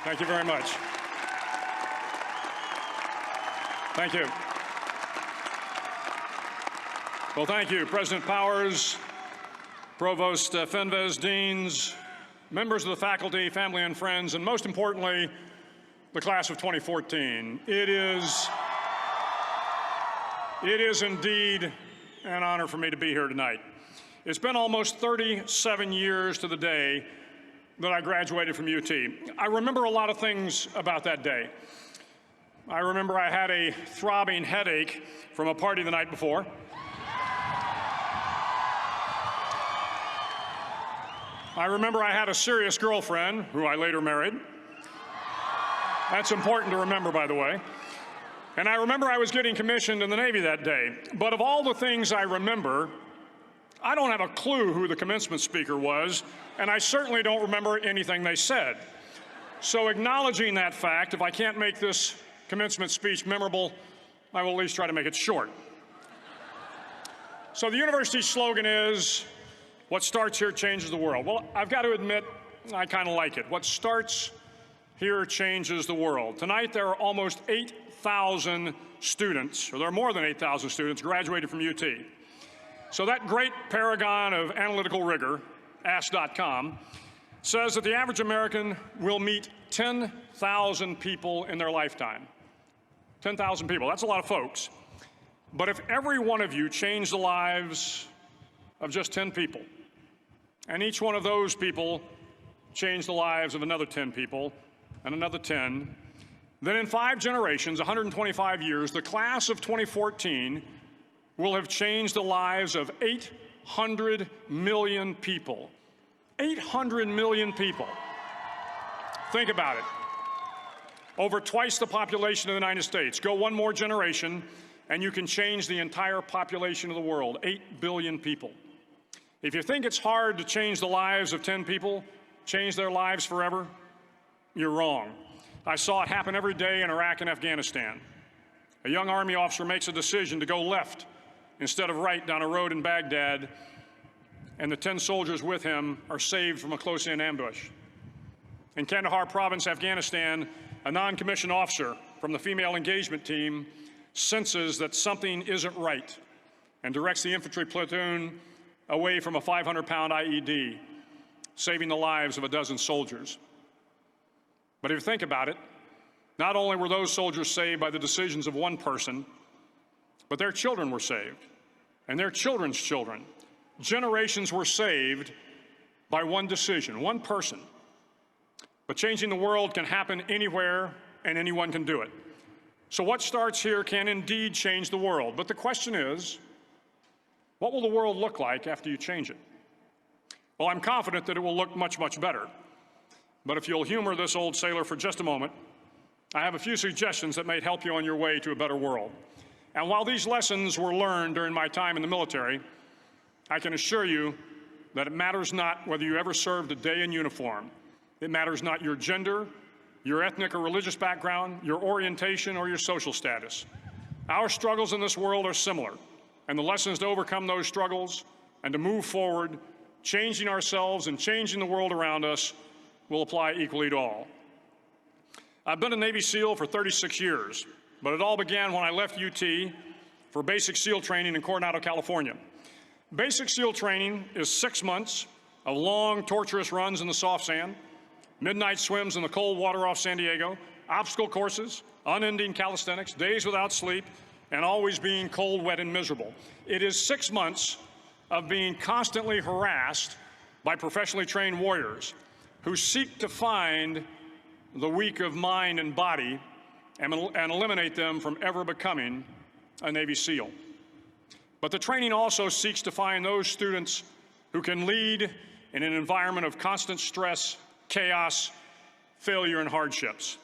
Thank you very much. Thank you. Well, thank you, President Powers, Provost Fenves, deans, members of the faculty, family and friends, and most importantly, the class of 2014. It is indeed an honor for me to be here tonight. It's been almost 37 years to the day that I graduated from UT. I remember a lot of things about that day. I remember I had a throbbing headache from a party the night before. I remember I had a serious girlfriend, who I later married. That's important to remember, by the way. And I remember I was getting commissioned in the Navy that day. But of all the things I remember, I don't have a clue who the commencement speaker was, and I certainly don't remember anything they said. So acknowledging that fact, if I can't make this commencement speech memorable, I will at least try to make it short. So the university's slogan is, what starts here changes the world. Well, I've got to admit, I kind of like it. What starts here changes the world. Tonight, there are almost 8,000 students, or there are more than 8,000 students graduated from UT. So that great paragon of analytical rigor, Ask.com, says that the average American will meet 10,000 people in their lifetime. 10,000 people, that's a lot of folks. But if every one of you changed the lives of just 10 people, and each one of those people changed the lives of another 10 people, and another 10, then in 5 generations, 125 years, the class of 2014 will have changed the lives of 800 million people. 800 million people. Think about it. Over twice the population of the United States. Go one more generation, and you can change the entire population of the world, 8 billion people. If you think it's hard to change the lives of 10 people, change their lives forever, you're wrong. I saw it happen every day in Iraq and Afghanistan. A young Army officer makes a decision to go left instead of right down a road in Baghdad, and the 10 soldiers with him are saved from a close-in ambush. In Kandahar province, Afghanistan, a non-commissioned officer from the female engagement team senses that something isn't right and directs the infantry platoon away from a 500-pound IED, saving the lives of a dozen soldiers. But if you think about it, not only were those soldiers saved by the decisions of one person, but their children were saved, and their children's children. Generations were saved by one decision, one person. But changing the world can happen anywhere, and anyone can do it. So what starts here can indeed change the world. But the question is, what will the world look like after you change it? Well, I'm confident that it will look much, much better. But if you'll humor this old sailor for just a moment, I have a few suggestions that may help you on your way to a better world. And while these lessons were learned during my time in the military, I can assure you that it matters not whether you ever served a day in uniform. It matters not your gender, your ethnic or religious background, your orientation, or your social status. Our struggles in this world are similar, and the lessons to overcome those struggles and to move forward, changing ourselves and changing the world around us, will apply equally to all. I've been a Navy SEAL for 36 years, but it all began when I left UT for basic SEAL training in Coronado, California. Basic SEAL training is 6 months of long, torturous runs in the soft sand, midnight swims in the cold water off San Diego, obstacle courses, unending calisthenics, days without sleep, and always being cold, wet, and miserable. It is 6 months of being constantly harassed by professionally trained warriors who seek to find the weak of mind and body and eliminate them from ever becoming a Navy SEAL. But the training also seeks to find those students who can lead in an environment of constant stress, chaos, failure, and hardships.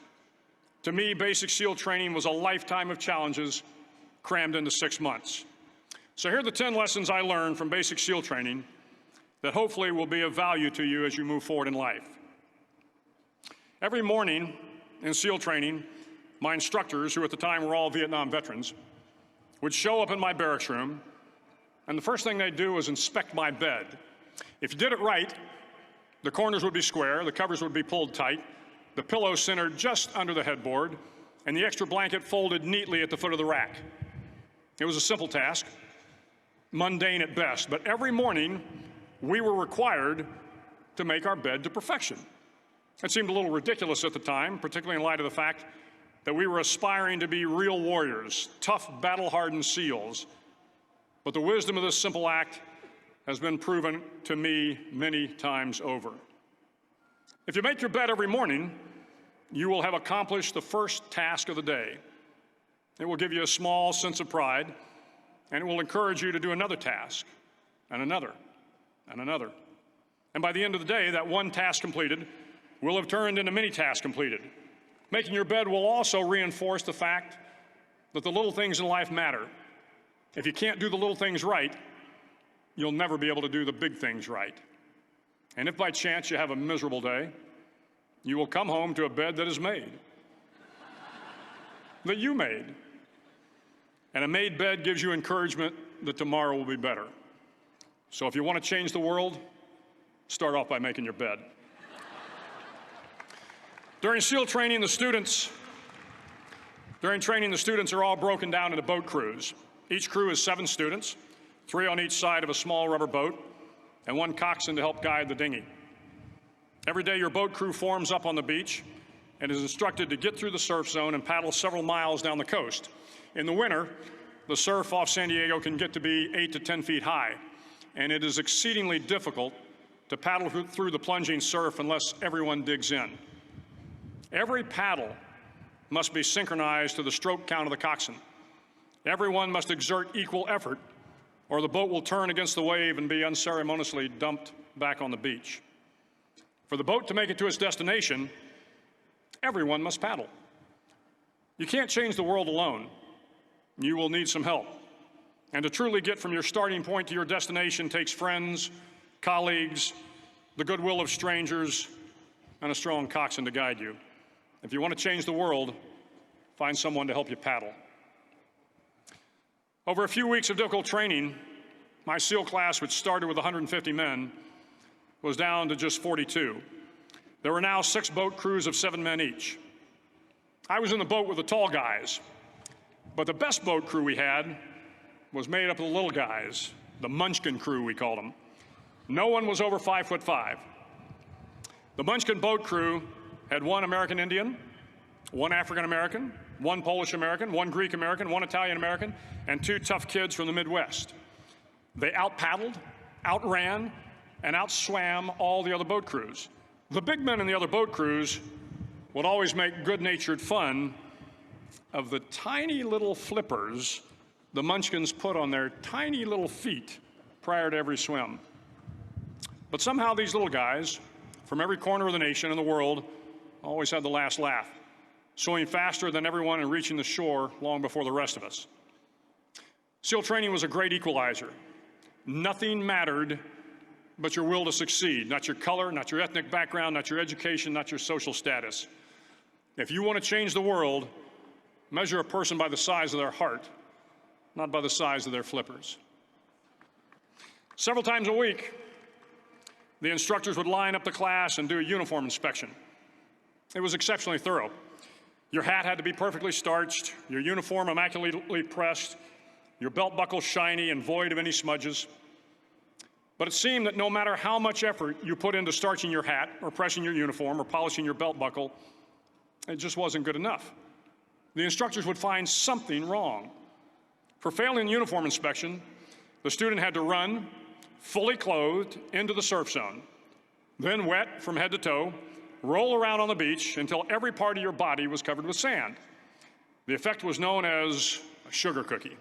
To me, basic SEAL training was a lifetime of challenges crammed into 6 months. So here are the 10 lessons I learned from basic SEAL training that hopefully will be of value to you as you move forward in life. Every morning in SEAL training, my instructors, who at the time were all Vietnam veterans, would show up in my barracks room, and the first thing they'd do was inspect my bed. If you did it right, the corners would be square, the covers would be pulled tight, the pillow centered just under the headboard, and the extra blanket folded neatly at the foot of the rack. It was a simple task, mundane at best, but every morning we were required to make our bed to perfection. It seemed a little ridiculous at the time, particularly in light of the fact that we were aspiring to be real warriors, tough, battle-hardened SEALs. But the wisdom of this simple act has been proven to me many times over. If you make your bed every morning, you will have accomplished the first task of the day. It will give you a small sense of pride, and it will encourage you to do another task, and another, and another. And by the end of the day, that one task completed will have turned into many tasks completed. Making your bed will also reinforce the fact that the little things in life matter. If you can't do the little things right, you'll never be able to do the big things right. And if by chance you have a miserable day, you will come home to a bed that is made, that you made. And a made bed gives you encouragement that tomorrow will be better. So if you want to change the world, start off by making your bed. During training, the students are all broken down into boat crews. Each crew is 7 students, 3 on each side of a small rubber boat, and 1 coxswain to help guide the dinghy. Every day, your boat crew forms up on the beach and is instructed to get through the surf zone and paddle several miles down the coast. In the winter, the surf off San Diego can get to be 8 to 10 feet high, and it is exceedingly difficult to paddle through the plunging surf unless everyone digs in. Every paddle must be synchronized to the stroke count of the coxswain. Everyone must exert equal effort, or the boat will turn against the wave and be unceremoniously dumped back on the beach. For the boat to make it to its destination, everyone must paddle. You can't change the world alone. You will need some help. And to truly get from your starting point to your destination takes friends, colleagues, the goodwill of strangers, and a strong coxswain to guide you. If you want to change the world, find someone to help you paddle. Over a few weeks of difficult training, my SEAL class, which started with 150 men, was down to just 42. There were now 6 boat crews of 7 men each. I was in the boat with the tall guys, but the best boat crew we had was made up of the little guys, the Munchkin crew, we called them. No one was over 5'5". The Munchkin boat crew had 1 American Indian, 1 African American, 1 Polish American, 1 Greek American, 1 Italian American, and 2 tough kids from the Midwest. They out-paddled, outran, and outswam all the other boat crews. The big men in the other boat crews would always make good-natured fun of the tiny little flippers the Munchkins put on their tiny little feet prior to every swim. But somehow these little guys from every corner of the nation and the world always had the last laugh, swimming faster than everyone and reaching the shore long before the rest of us. SEAL training was a great equalizer. Nothing mattered but your will to succeed, not your color, not your ethnic background, not your education, not your social status. If you want to change the world, measure a person by the size of their heart, not by the size of their flippers. Several times a week, the instructors would line up the class and do a uniform inspection. It was exceptionally thorough. Your hat had to be perfectly starched, your uniform immaculately pressed, your belt buckle shiny and void of any smudges. But it seemed that no matter how much effort you put into starching your hat or pressing your uniform or polishing your belt buckle, it just wasn't good enough. The instructors would find something wrong. For failing the uniform inspection, the student had to run, fully clothed, into the surf zone, then wet from head to toe, roll around on the beach until every part of your body was covered with sand. The effect was known as a sugar cookie.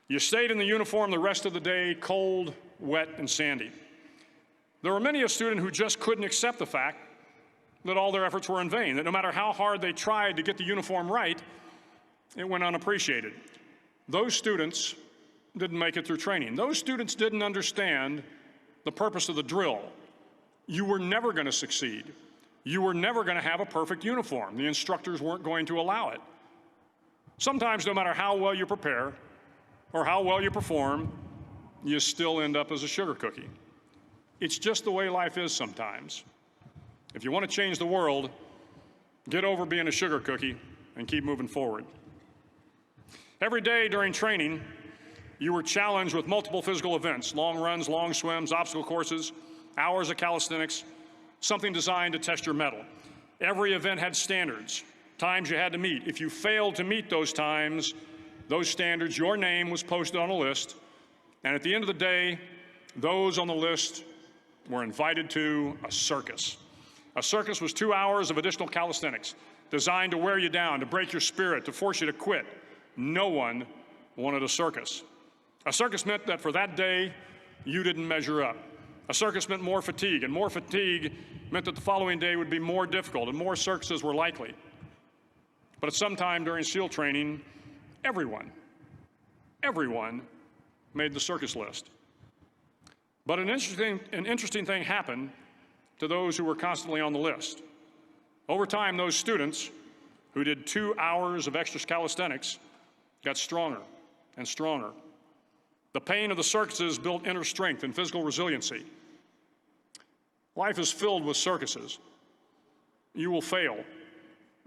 You stayed in the uniform the rest of the day, cold, wet, and sandy. There were many a student who just couldn't accept the fact that all their efforts were in vain, that no matter how hard they tried to get the uniform right, it went unappreciated. Those students didn't make it through training. Those students didn't understand the purpose of the drill. You were never going to succeed. You were never going to have a perfect uniform. The instructors weren't going to allow it. Sometimes, no matter how well you prepare or how well you perform, you still end up as a sugar cookie. It's just the way life is sometimes. If you want to change the world, get over being a sugar cookie and keep moving forward. Every day during training, you were challenged with multiple physical events: long runs, long swims, obstacle courses, hours of calisthenics, something designed to test your mettle. Every event had standards, times you had to meet. If you failed to meet those times, those standards, your name was posted on a list, and at the end of the day, those on the list were invited to a circus. A circus was 2 hours of additional calisthenics, designed to wear you down, to break your spirit, to force you to quit. No one wanted a circus. A circus meant that for that day, you didn't measure up. A circus meant more fatigue, and more fatigue meant that the following day would be more difficult, and more circuses were likely. But at some time during SEAL training, everyone made the circus list. But an interesting thing happened to those who were constantly on the list. Over time, those students who did 2 hours of extra calisthenics got stronger and stronger. The pain of the circuses built inner strength and physical resiliency. Life is filled with circuses. You will fail.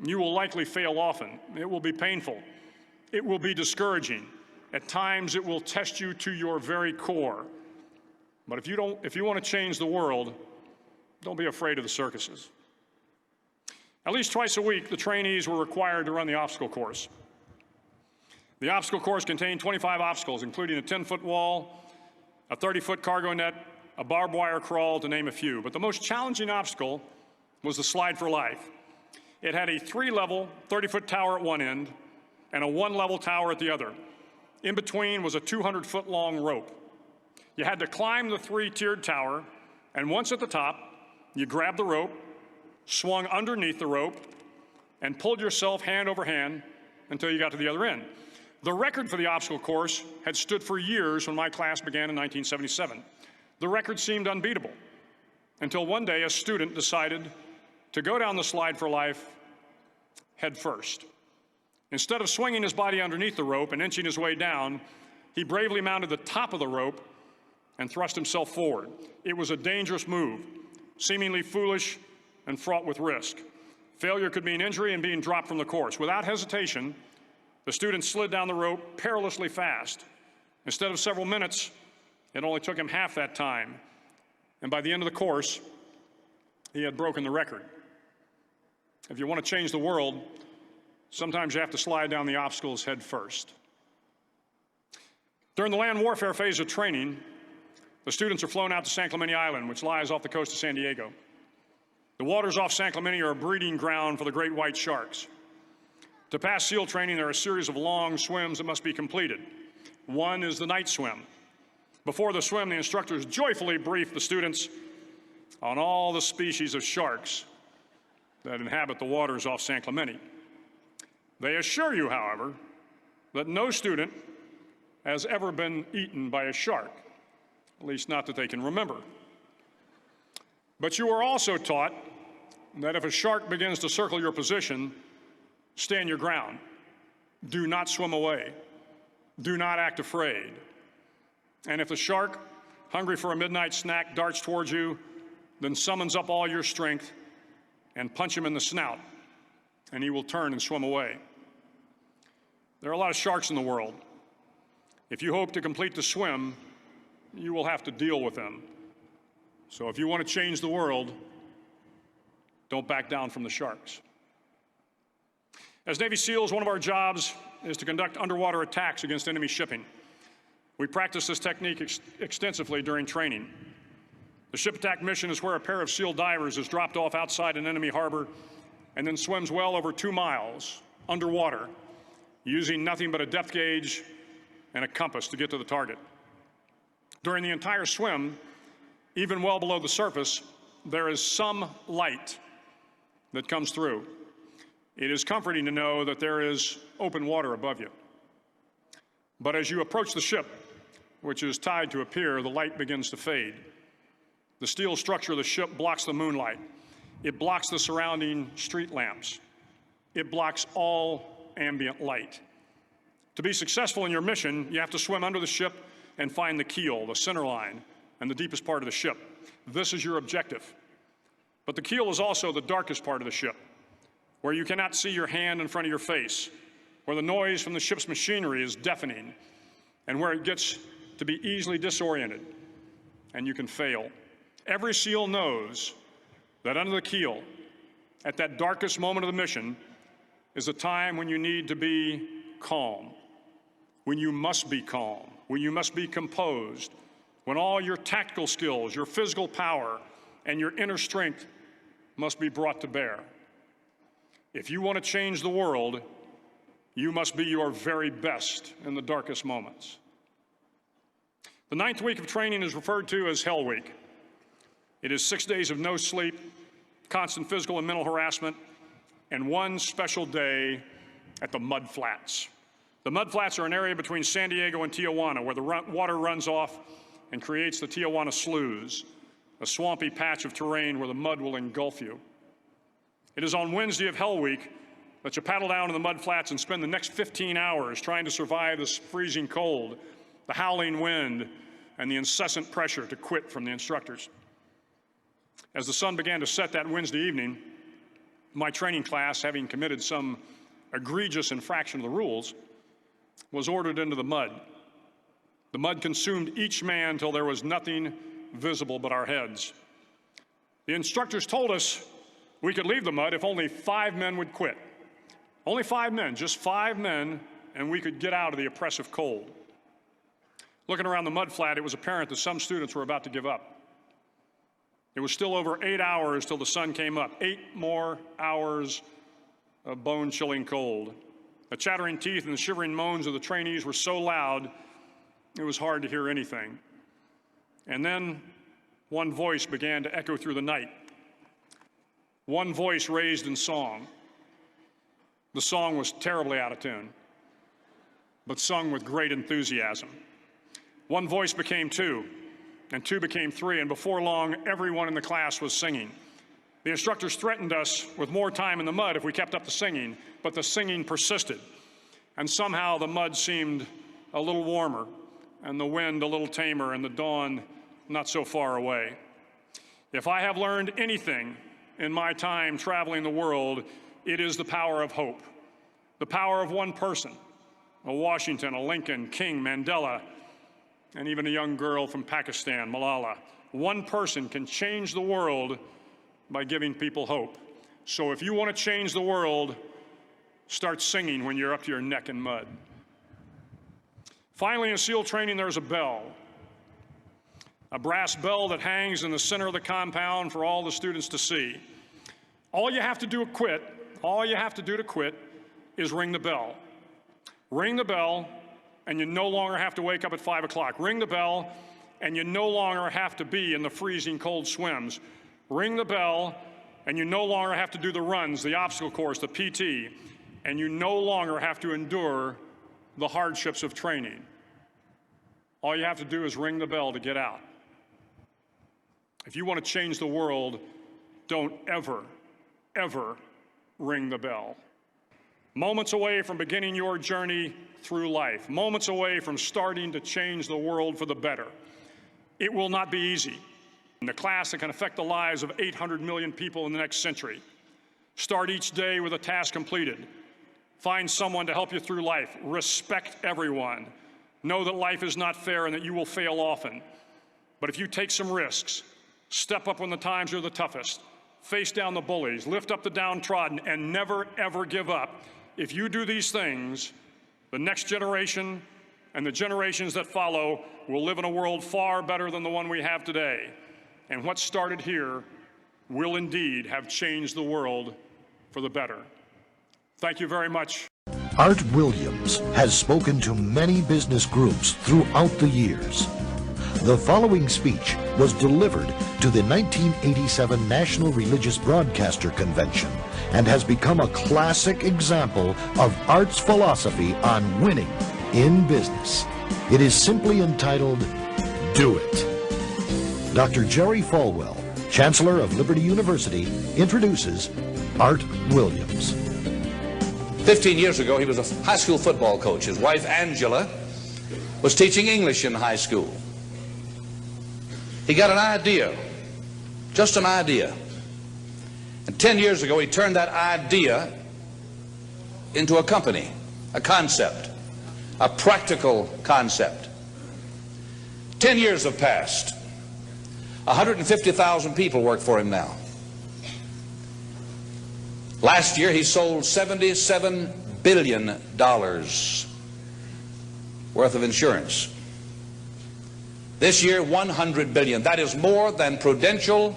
You will likely fail often. It will be painful. It will be discouraging. At times, it will test you to your very core. But if you want to change the world, don't be afraid of the circuses. At least twice a week, the trainees were required to run the obstacle course. The obstacle course contained 25 obstacles, including a 10-foot wall, a 30-foot cargo net, a barbed wire crawl, to name a few. But the most challenging obstacle was the slide for life. It had a 3-level, 30-foot tower at one end and a 1-level tower at the other. In between was a 200-foot-long rope. You had to climb the 3-tiered tower, and once at the top, you grabbed the rope, swung underneath the rope, and pulled yourself hand over hand until you got to the other end. The record for the obstacle course had stood for years when my class began in 1977. The record seemed unbeatable until one day a student decided to go down the slide for life head first. Instead of swinging his body underneath the rope and inching his way down, he bravely mounted the top of the rope and thrust himself forward. It was a dangerous move, seemingly foolish and fraught with risk. Failure could mean injury and being dropped from the course. Without hesitation, the student slid down the rope perilously fast. Instead of several minutes, it only took him half that time. And by the end of the course, he had broken the record. If you want to change the world, sometimes you have to slide down the obstacles head first. During the land warfare phase of training, the students are flown out to San Clemente Island, which lies off the coast of San Diego. The waters off San Clemente are a breeding ground for the great white sharks. To pass SEAL training, there are a series of long swims that must be completed. One is the night swim. Before the swim, the instructors joyfully brief the students on all the species of sharks that inhabit the waters off San Clemente. They assure you, however, that no student has ever been eaten by a shark, at least not that they can remember. But you are also taught that if a shark begins to circle your position, stand your ground. Do not swim away. Do not act afraid. And if the shark, hungry for a midnight snack, darts towards you, then summons up all your strength and punch him in the snout, and he will turn and swim away. There are a lot of sharks in the world. If you hope to complete the swim, you will have to deal with them. So if you want to change the world, don't back down from the sharks. As Navy SEALs, one of our jobs is to conduct underwater attacks against enemy shipping. We practice this technique extensively during training. The ship attack mission is where a pair of SEAL divers is dropped off outside an enemy harbor and then swims well over 2 miles underwater, using nothing but a depth gauge and a compass to get to the target. During the entire swim, even well below the surface, there is some light that comes through. It is comforting to know that there is open water above you. But as you approach the ship, which is tied to a pier, the light begins to fade. The steel structure of the ship blocks the moonlight. It blocks the surrounding street lamps. It blocks all ambient light. To be successful in your mission, you have to swim under the ship and find the keel, the center line, and the deepest part of the ship. This is your objective. But the keel is also the darkest part of the ship, where you cannot see your hand in front of your face, where the noise from the ship's machinery is deafening, and where it gets to be easily disoriented, and you can fail. Every SEAL knows that under the keel, at that darkest moment of the mission, is a time when you need to be calm, when you must be calm, when you must be composed, when all your tactical skills, your physical power, and your inner strength must be brought to bear. If you want to change the world, you must be your very best in the darkest moments. The 9th week of training is referred to as Hell Week. It is 6 days of no sleep, constant physical and mental harassment, and one special day at the Mud Flats. The Mud Flats are an area between San Diego and Tijuana where the water runs off and creates the Tijuana Sloughs, a swampy patch of terrain where the mud will engulf you. It is on Wednesday of Hell Week that you paddle down to the Mud Flats and spend the next 15 hours trying to survive this freezing cold, the howling wind, and the incessant pressure to quit from the instructors. As the sun began to set that Wednesday evening, my training class, having committed some egregious infraction of the rules, was ordered into the mud. The mud consumed each man till there was nothing visible but our heads. The instructors told us we could leave the mud if only 5 men would quit. Only 5 men, just 5 men, and we could get out of the oppressive cold. Looking around the mud flat, it was apparent that some students were about to give up. It was still over 8 hours till the sun came up. 8 more hours of bone-chilling cold. The chattering teeth and the shivering moans of the trainees were so loud, it was hard to hear anything. And then one voice began to echo through the night. One voice raised in song. The song was terribly out of tune, but sung with great enthusiasm. One voice became 2, and 2 became 3, and before long, everyone in the class was singing. The instructors threatened us with more time in the mud if we kept up the singing, but the singing persisted. And somehow the mud seemed a little warmer, and the wind a little tamer, and the dawn not so far away. If I have learned anything in my time traveling the world, it is the power of hope, the power of one person, a Washington, a Lincoln, King, Mandela, and even a young girl from Pakistan, Malala. One person can change the world by giving people hope. So if you want to change the world, start singing when you're up to your neck in mud. Finally, in SEAL training, there's a bell, a brass bell that hangs in the center of the compound for all the students to see. All you have to do to quit is ring the bell. Ring the bell, and you no longer have to wake up at 5 o'clock. Ring the bell, and you no longer have to be in the freezing cold swims. Ring the bell, and you no longer have to do the runs, the obstacle course, the PT, and you no longer have to endure the hardships of training. All you have to do is ring the bell to get out. If you want to change the world, don't ever, ever ring the bell. Moments away from beginning your journey through life, moments away from starting to change the world for the better. It will not be easy. In the class that can affect the lives of 800 million people in the next century. Start each day with a task completed. Find someone to help you through life. Respect everyone. Know that life is not fair and that you will fail often. But if you take some risks, step up when the times are the toughest, face down the bullies, lift up the downtrodden, and never, ever give up. If you do these things, the next generation and the generations that follow will live in a world far better than the one we have today. And what started here will indeed have changed the world for the better. Thank you very much. Art Williams has spoken to many business groups throughout the years. The following speech was delivered to the 1987 National Religious Broadcaster Convention and has become a classic example of Art's philosophy on winning in business. It is simply entitled, Do It. Dr. Jerry Falwell, Chancellor of Liberty University, introduces Art Williams. 15 years ago, he was a high school football coach. His wife, Angela, was teaching English in high school. He got an idea, just an idea. And 10 years ago, he turned that idea into a company, a concept, a practical concept. 10 years have passed. 150,000 people work for him now. Last year, he sold $77 billion worth of insurance. This year, $100 billion. That is more than Prudential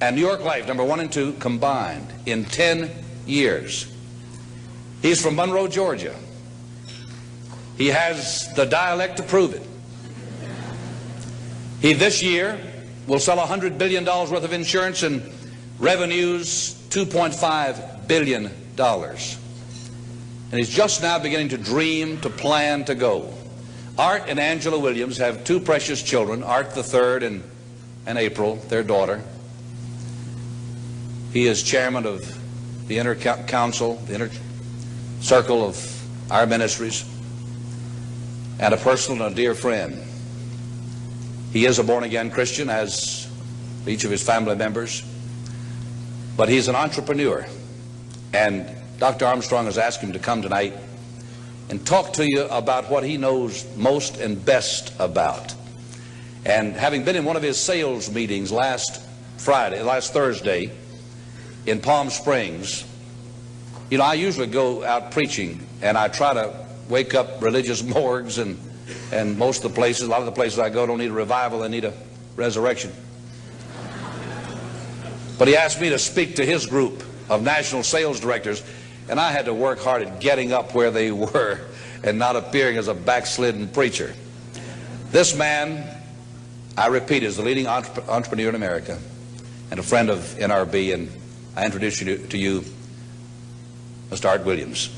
and New York Life, number 1 and 2, combined in 10 years. He's from Monroe, Georgia. He has the dialect to prove it. He this year will sell $100 billion worth of insurance and revenues $2.5 billion. And he's just now beginning to dream, to plan, to go. Art and Angela Williams have 2 precious children, Art the third and April, their daughter. He is chairman of the inner council, the inner circle of our ministries, and a personal and a dear friend. He is a born-again Christian, as each of his family members, but he's an entrepreneur. And Dr. Armstrong has asked him to come tonight and talk to you about what he knows most and best about. And having been in one of his sales meetings last Thursday in Palm Springs, you know, I usually go out preaching and I try to wake up religious morgues, and most of the places, a lot of the places I go don't need a revival, they need a resurrection. But he asked me to speak to his group of national sales directors, and I had to work hard at getting up where they were and not appearing as a backslidden preacher. This man, I repeat, is the leading entrepreneur in America and a friend of NRB, and I introduce you to you, Mr. Art Williams.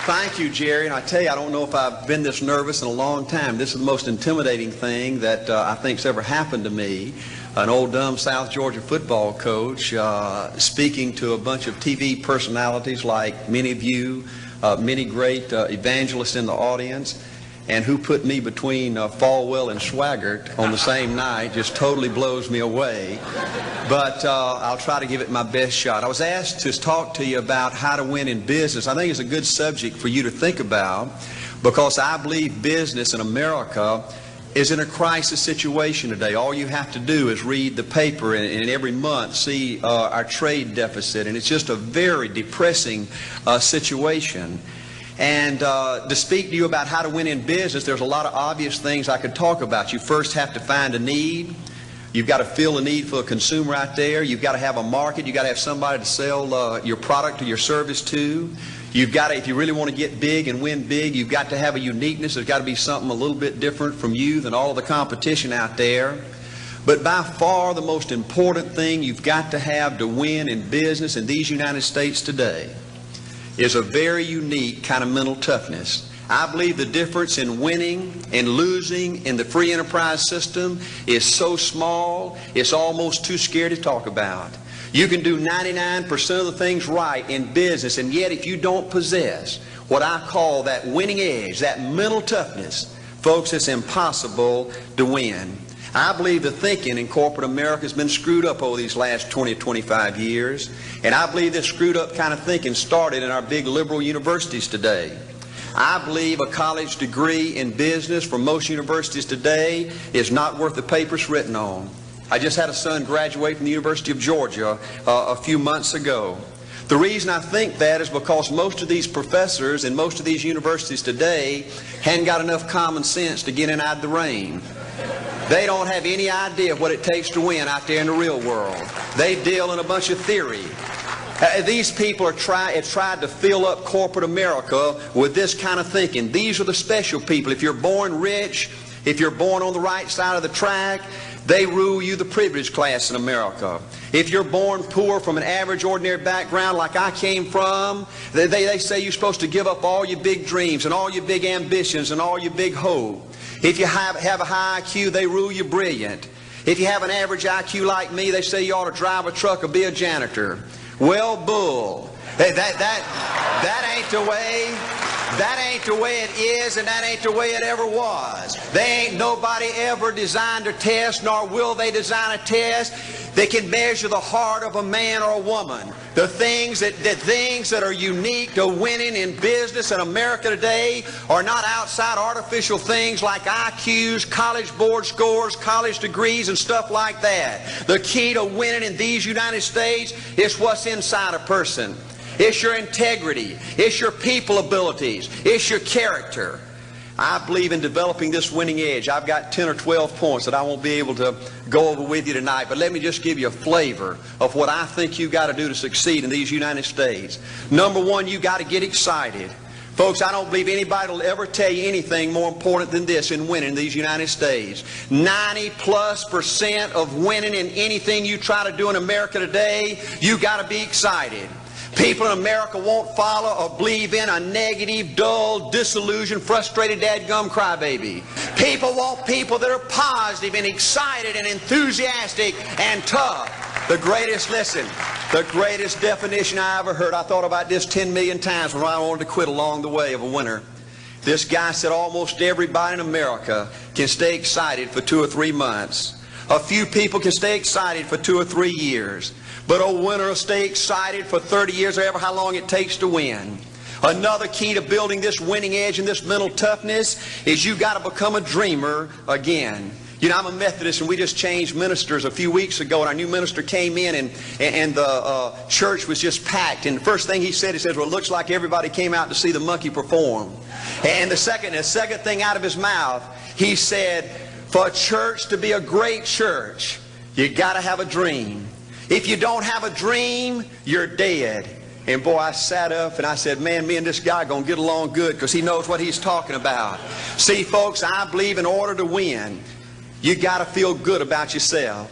Thank you, Jerry. And I tell you, I don't know if I've been this nervous in a long time. This is the most intimidating thing that I think's ever happened to me. An old dumb South Georgia football coach speaking to a bunch of TV personalities like many of you, many great evangelists in the audience, and who put me between Falwell and Swaggart on the same night just totally blows me away. But I'll try to give it my best shot. I was asked to talk to you about how to win in business. I think it's a good subject for you to think about, because I believe business in America is in a crisis situation today. All you have to do is read the paper and every month see our trade deficit, and it's just a very depressing situation. And to speak to you about how to win in business, there's a lot of obvious things I could talk about. You first have to find a need. You've got to fill a need for a consumer out there. You've got to have a market. You've got to have somebody to sell your product or your service to. You've got to, if you really want to get big and win big, you've got to have a uniqueness. There's got to be something a little bit different from you than all of the competition out there. But by far the most important thing you've got to have to win in business in these United States today is a very unique kind of mental toughness. I believe the difference in winning and losing in the free enterprise system is so small, it's almost too scary to talk about. You can do 99% of the things right in business, and yet if you don't possess what I call that winning edge, that mental toughness, folks, it's impossible to win. I believe the thinking in corporate America has been screwed up over these last 20 or 25 years, and I believe this screwed up kind of thinking started in our big liberal universities today. I believe a college degree in business from most universities today is not worth the paper it's written on. I just had a son graduate from the University of Georgia a few months ago. The reason I think that is because most of these professors in most of these universities today hadn't got enough common sense to get in out of the rain. They don't have any idea what it takes to win out there in the real world. They deal in a bunch of theory. These people have tried to fill up corporate America with this kind of thinking. These are the special people. If you're born rich, if you're born on the right side of the track, they rule you, the privileged class in America. If you're born poor from an average, ordinary background like I came from, they say you're supposed to give up all your big dreams and all your big ambitions and all your big hope. If you have a high IQ, they rule you brilliant. If you have an average IQ like me, they say you ought to drive a truck or be a janitor. Well, bull. That ain't the way. That ain't the way it is, and that ain't the way it ever was. They ain't nobody ever designed a test, nor will they design a test that can measure the heart of a man or a woman. The things that are unique to winning in business in America today are not outside artificial things like IQs, college board scores, college degrees, and stuff like that. The key to winning in these United States is what's inside a person. It's your integrity. It's your people abilities. It's your character. I believe in developing this winning edge. I've got 10 or 12 points that I won't be able to go over with you tonight, but let me just give you a flavor of what I think you've got to do to succeed in these United States. Number one, you've got to get excited. Folks, I don't believe anybody will ever tell you anything more important than this in winning in these United States. 90+% of winning in anything you try to do in America today, you've got to be excited. People in America won't follow or believe in a negative, dull, disillusioned, frustrated, dadgum crybaby. People want people that are positive and excited and enthusiastic and tough. The greatest definition I ever heard, I thought about this 10 million times when I wanted to quit along the way of a winner. This guy said almost everybody in America can stay excited for 2 or 3 months. A few people can stay excited for 2 or 3 years. But a winner will stay excited for 30 years or ever how long it takes to win. Another key to building this winning edge and this mental toughness is you've got to become a dreamer again. You know, I'm a Methodist, and we just changed ministers a few weeks ago, and our new minister came in, and the church was just packed. And the first thing he said, well, it looks like everybody came out to see the monkey perform. And the second thing out of his mouth, he said, for a church to be a great church, you got to have a dream. If you don't have a dream, you're dead. And boy, I sat up and I said, man, me and this guy are going to get along good because he knows what he's talking about. See, folks, I believe in order to win, you got to feel good about yourself.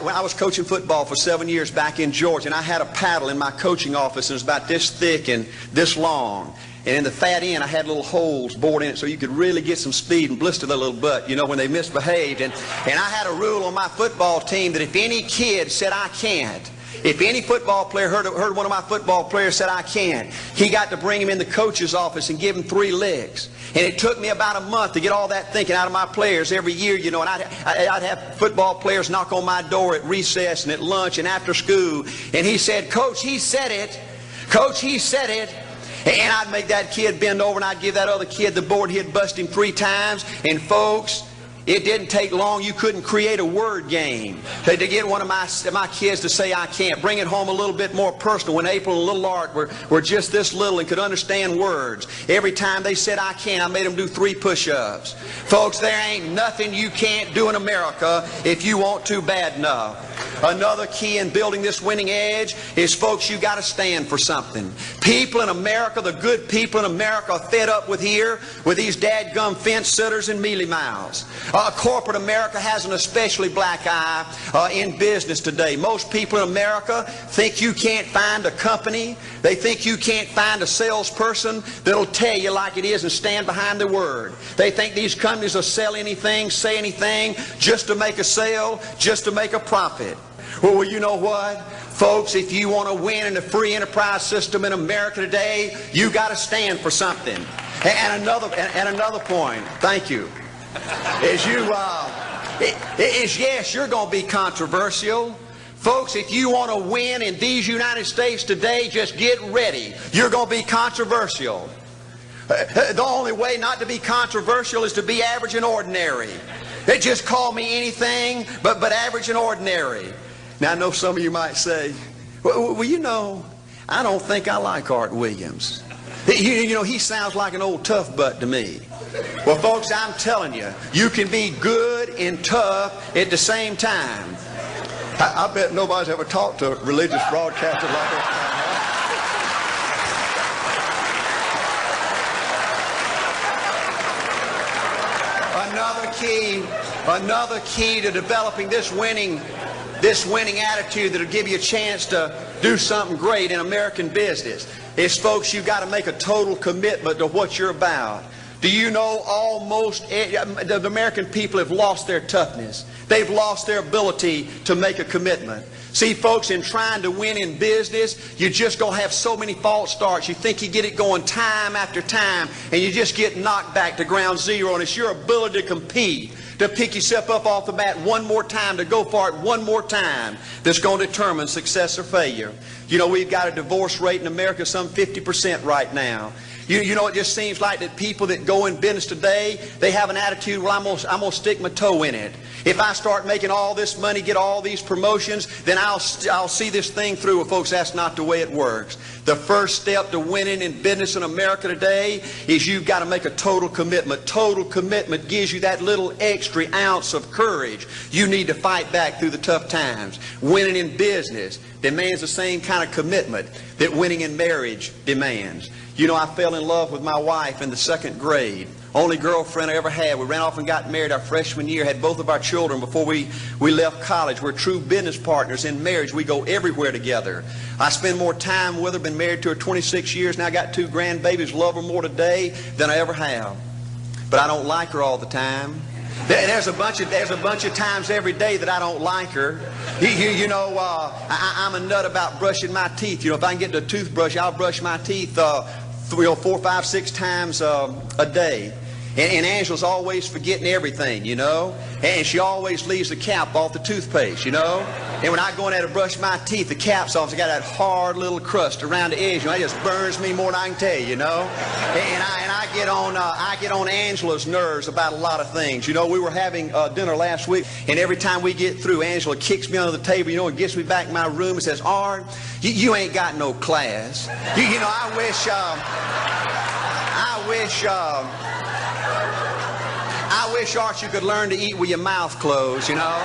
When I was coaching football for 7 years back in Georgia, and I had a paddle in my coaching office, and it was about this thick and this long. And in the fat end, I had little holes bored in it so you could really get some speed and blister their little butt, you know, when they misbehaved. And I had a rule on my football team that if any kid said, I can't, if any football player heard one of my football players said, I can't, he got to bring him in the coach's office and give him 3 licks. And it took me about a month to get all that thinking out of my players every year, you know. And I'd have football players knock on my door at recess and at lunch and after school. And he said, Coach, he said it. Coach, he said it. And I'd make that kid bend over and I'd give that other kid the board. He'd bust him 3 times. And folks, it didn't take long. You couldn't create a word game to get one of my kids to say I can't. Bring it home a little bit more personal. When April and little Art were just this little and could understand words, every time they said I can't, I made them do 3 push-ups. Folks, there ain't nothing you can't do in America if you want to bad enough. Another key in building this winning edge is, folks, you got to stand for something. People in America, the good people in America, are fed up with these dadgum fence sitters and mealy mouths. Corporate America has an especially black eye in business today. Most people in America think you can't find a company. They think you can't find a salesperson that'll tell you like it is and stand behind their word. They think these companies will sell anything, say anything, just to make a sale, just to make a profit. Well, you know what? Folks, if you want to win in the free enterprise system in America today, you got to stand for something. And another point, thank you, is yes, you're going to be controversial. Folks, if you want to win in these United States today, just get ready. You're going to be controversial. The only way not to be controversial is to be average and ordinary. They just call me anything but average and ordinary. Now, I know some of you might say, well, you know, I don't think I like Art Williams. You know, he sounds like an old tough butt to me. Well, folks, I'm telling you, you can be good and tough at the same time. I bet nobody's ever talked to a religious broadcaster like that. Another key to developing this winning attitude that'll give you a chance to do something great in American business is, folks, you've got to make a total commitment to what you're about. Do you know almost the American people have lost their toughness? They've lost their ability to make a commitment. See, folks, in trying to win in business, you're just going to have so many false starts. You think you get it going time after time, and you just get knocked back to ground zero. And it's your ability to compete, to pick yourself up off the mat one more time, to go for it one more time, that's going to determine success or failure. You know, we've got a divorce rate in America some 50% right now. You know, it just seems like that people that go in business today, they have an attitude, well, I'm going to stick my toe in it. If I start making all this money, get all these promotions, then I'll see this thing through. Well, folks, that's not the way it works. The first step to winning in business in America today is you've got to make a total commitment. Total commitment gives you that little extra ounce of courage you need to fight back through the tough times. Winning in business demands the same kind of commitment that winning in marriage demands. You know, I fell in love with my wife in the 2nd grade. Only girlfriend I ever had. We ran off and got married our freshman year, had both of our children before we left college. We're true business partners in marriage. We go everywhere together. I spend more time with her, been married to her 26 years. Now I got 2 grandbabies, love her more today than I ever have. But I don't like her all the time. There's a bunch of times every day that I don't like her. You know, I'm a nut about brushing my teeth. You know, if I can get the toothbrush, I'll brush my teeth 4, 5, 6 times a day. And Angela's always forgetting everything, you know. And she always leaves the cap off the toothpaste, you know. And when I go in there to brush my teeth, the cap's off. It's got that hard little crust around the edge. You know, it just burns me more than I can tell you, you know. And I get on Angela's nerves about a lot of things. You know, we were having dinner last week, and every time we get through, Angela kicks me under the table, you know, and gets me back in my room and says, "Art, you ain't got no class." You know, I wish, Art, you could learn to eat with your mouth closed, you know.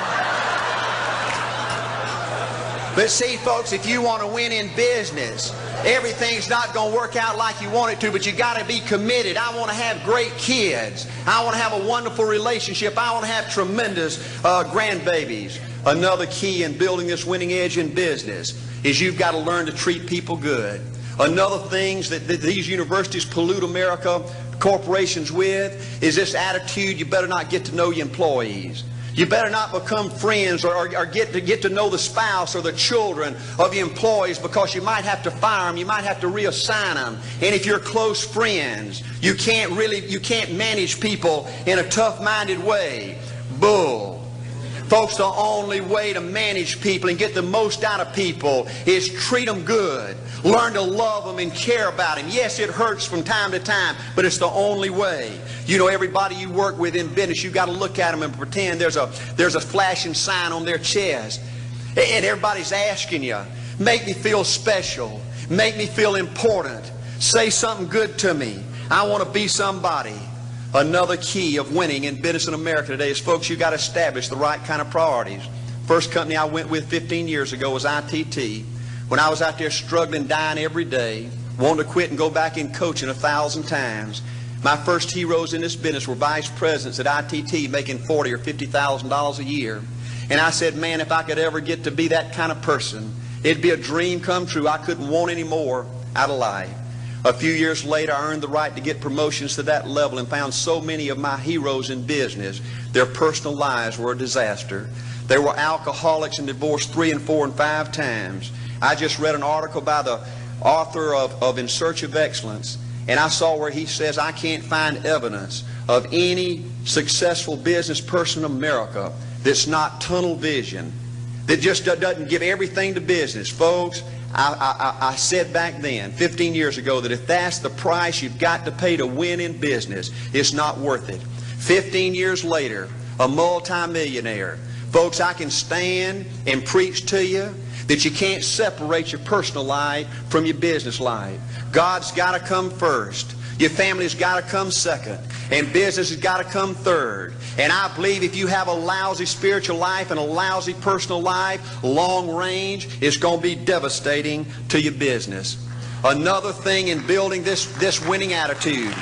But see, folks, if you want to win in business, everything's not going to work out like you want it to, but you got to be committed. I want to have great kids. I want to have a wonderful relationship. I want to have tremendous grandbabies. Another key in building this winning edge in business is you've got to learn to treat people good. Another thing that these universities pollute America, corporations with, is this attitude, you better not get to know your employees. You better not become friends or get to know the spouse or the children of your employees, because you might have to fire them, you might have to reassign them. And if you're close friends, you can't manage people in a tough-minded way. Bull. Folks, the only way to manage people and get the most out of people is treat them good. Learn to love them and care about them. Yes, it hurts from time to time, but it's the only way. You know, everybody you work with in business, you've got to look at them and pretend there's a flashing sign on their chest. And everybody's asking you, make me feel special. Make me feel important. Say something good to me. I want to be somebody. Another key of winning in business in America today is, folks, you've got to establish the right kind of priorities. First company I went with 15 years ago was ITT. When I was out there struggling, dying every day, wanting to quit and go back in coaching 1,000 times, my first heroes in this business were vice presidents at ITT making $40,000 or $50,000 a year. And I said, man, if I could ever get to be that kind of person, it'd be a dream come true. I couldn't want any more out of life. A few years later, I earned the right to get promotions to that level and found so many of my heroes in business, their personal lives were a disaster. They were alcoholics and divorced 3 and 4 and 5 times. I just read an article by the author of In Search of Excellence, and I saw where he says, I can't find evidence of any successful business person in America that's not tunnel vision, that just doesn't give everything to business. Folks, I said back then, 15 years ago, that if that's the price you've got to pay to win in business, it's not worth it. 15 years later, a multimillionaire. Folks, I can stand and preach to you that you can't separate your personal life from your business life. God's got to come first. Your family's got to come second. And business has got to come third. And I believe if you have a lousy spiritual life and a lousy personal life, long range, it's going to be devastating to your business. Another thing in building this winning attitude.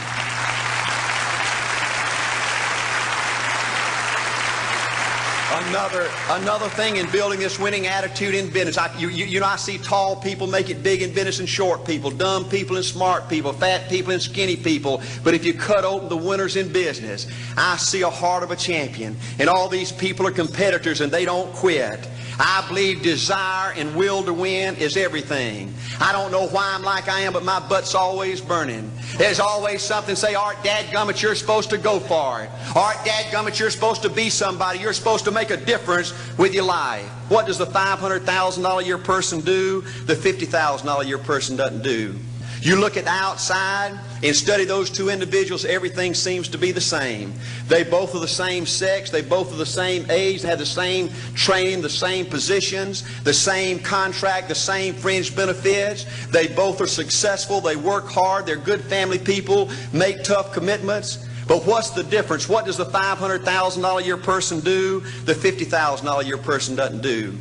Another thing in building this winning attitude in business. I see tall people make it big in business and short people, dumb people and smart people, fat people and skinny people. But if you cut open the winners in business, I see a heart of a champion. And all these people are competitors and they don't quit. I believe desire and will to win is everything. I don't know why I'm like I am, but my butt's always burning. There's always something say, Art, dadgummit, you're supposed to go for it. Art, dadgummit, you're supposed to be somebody. You're supposed to make a difference with your life. What does the $500,000 a year person do? The $50,000 a year person doesn't do. You look at the outside and study those two individuals, everything seems to be the same. They both are the same sex, they both are the same age, they have the same training, the same positions, the same contract, the same fringe benefits. They both are successful, they work hard, they're good family people, make tough commitments. But what's the difference? What does the $500,000 a year person do? The $50,000 a year person doesn't do.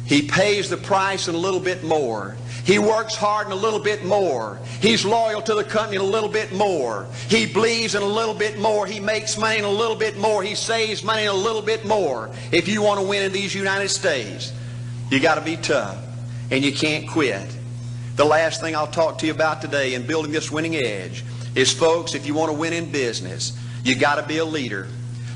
He pays the price and a little bit more. He works hard and a little bit more. He's loyal to the company and a little bit more. He believes in a little bit more. He makes money and a little bit more. He saves money and a little bit more. If you want to win in these United States, you got to be tough and you can't quit. The last thing I'll talk to you about today in building this winning edge is, folks, if you want to win in business, you got to be a leader.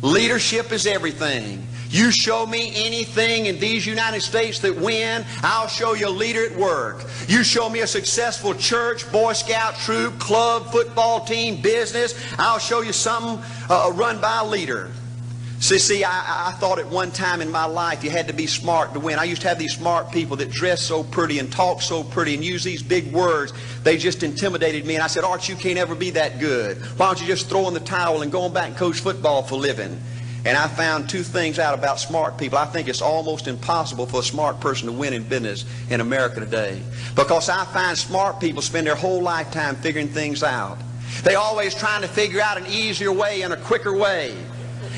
Leadership is everything. You show me anything in these United States that win, I'll show you a leader at work. You show me a successful church, Boy Scout troop, club, football team, business, I'll show you something run by a leader. See, I thought at one time in my life you had to be smart to win. I used to have these smart people that dress so pretty and talk so pretty and use these big words. They just intimidated me. And I said, Art, you can't ever be that good. Why don't you just throw in the towel and go on back and coach football for a living? And I found two things out about smart people. I think it's almost impossible for a smart person to win in business in America today. Because I find smart people spend their whole lifetime figuring things out. They're always trying to figure out an easier way and a quicker way.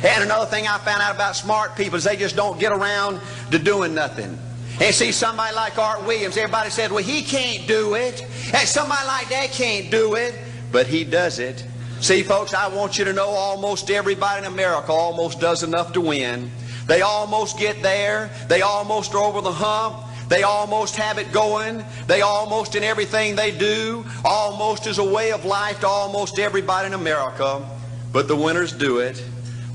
And another thing I found out about smart people is they just don't get around to doing nothing. And see, somebody like Art Williams, everybody said, well, he can't do it. And somebody like that can't do it. But he does it. See, folks, I want you to know almost everybody in America almost does enough to win. They almost get there. They almost are over the hump. They almost have it going. They almost, in everything they do, almost is a way of life to almost everybody in America. But the winners do it.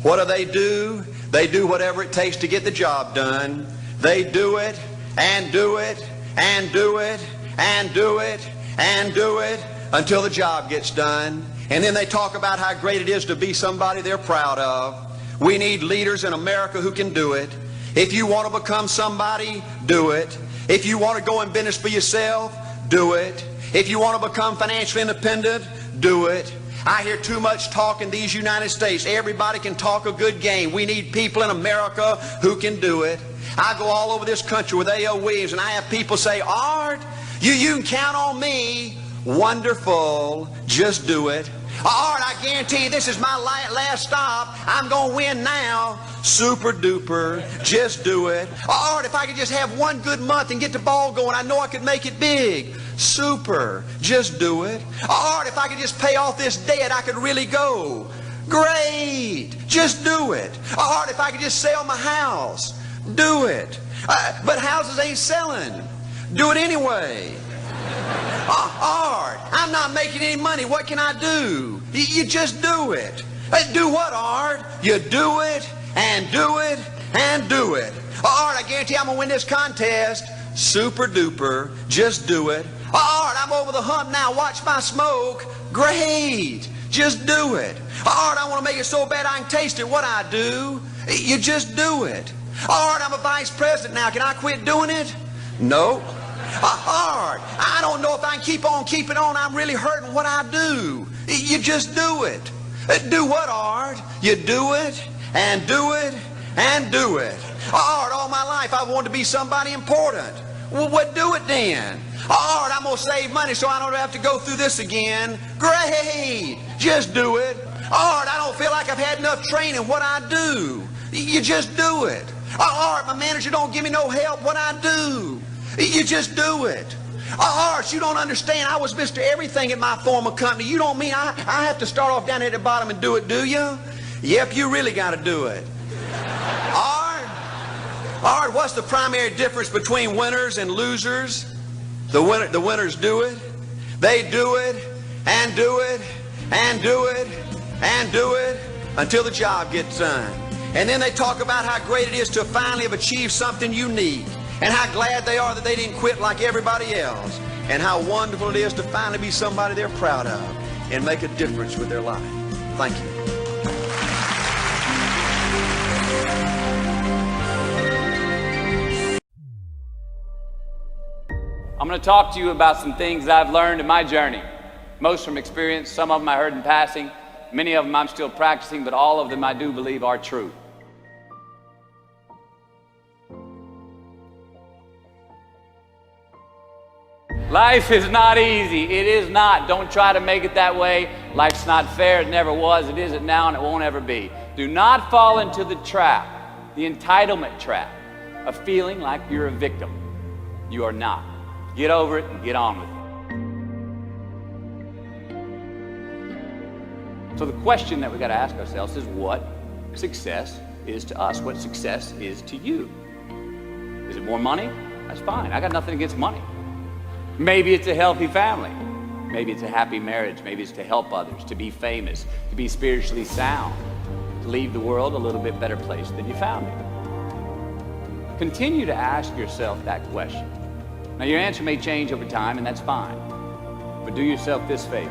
What do? They do whatever it takes to get the job done. They do it and do it and do it and do it and do it until the job gets done. And then they talk about how great it is to be somebody they're proud of. We need leaders in America who can do it. If you want to become somebody, do it. If you want to go in business for yourself, do it. If you want to become financially independent, do it. I hear too much talk in these United States. Everybody can talk a good game. We need people in America who can do it. I go all over this country with A.O. Williams, and I have people say, Art, you can count on me. Wonderful. Just do it. Art, I guarantee you this is my last stop. I'm going to win now. Super duper. Just do it. Art, if I could just have one good month and get the ball going, I know I could make it big. Super. Just do it. Art, if I could just pay off this debt, I could really go. Great. Just do it. Art, if I could just sell my house. Do it. But houses ain't selling. Do it anyway. Art, I'm not making any money. What can I do? You just do it. Do what, Art? You do it and do it and do it. Art, I guarantee I'm going to win this contest. Super duper. Just do it. Art, I'm over the hump now. Watch my smoke. Great. Just do it. Art, I want to make it so bad I can taste it. What I do? You just do it. Art, I'm a vice president now. Can I quit doing it? No. Art, I don't know if I can keep on keeping on. I'm really hurting. What I do? You just do it. Do what, Art? You do it and do it and do it. Art, all my life I wanted to be somebody important. Well, what do it then? Art, I'm going to save money so I don't have to go through this again. Great. Just do it. Art, I don't feel like I've had enough training. What I do? You just do it. Art, my manager don't give me no help. What I do? You just do it. Art, you don't understand. I was Mr. Everything at my former company. You don't mean I have to start off down at the bottom and do it, do you? Yep, you really got to do it. Art, All right, what's the primary difference between winners and losers? The winners do it. They do it and do it and do it and do it until the job gets done. And then they talk about how great it is to finally have achieved something unique and how glad they are that they didn't quit like everybody else and how wonderful it is to finally be somebody they're proud of and make a difference with their life. Thank you. I'm going to talk to you about some things I've learned in my journey. Most from experience, some of them I heard in passing, many of them I'm still practicing, but all of them I do believe are true. Life is not easy. It is not. Don't try to make it that way. Life's not fair. It never was. It isn't now, and it won't ever be. Do not fall into the trap, the entitlement trap, of feeling like you're a victim. You are not. Get over it and get on with it. So the question that we got to ask ourselves is what success is to us, what success is to you. Is it more money? That's fine. I got nothing against money. Maybe it's a healthy family. Maybe it's a happy marriage. Maybe it's to help others, to be famous, to be spiritually sound, to leave the world a little bit better place than you found it. Continue to ask yourself that question. Now, your answer may change over time, and that's fine. But do yourself this favor.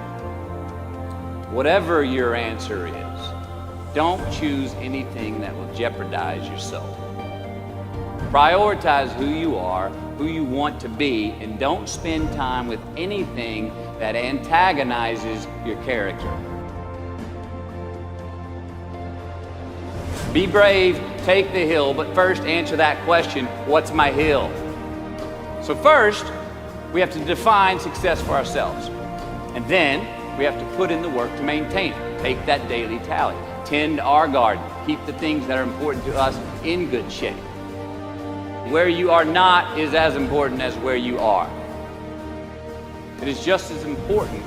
Whatever your answer is, don't choose anything that will jeopardize your soul. Prioritize who you are, who you want to be, and don't spend time with anything that antagonizes your character. Be brave, take the hill, but first answer that question, what's my hill? So first, we have to define success for ourselves. And then we have to put in the work to maintain it. Take that daily tally. Tend our garden. Keep the things that are important to us in good shape. Where you are not is as important as where you are. It is just as important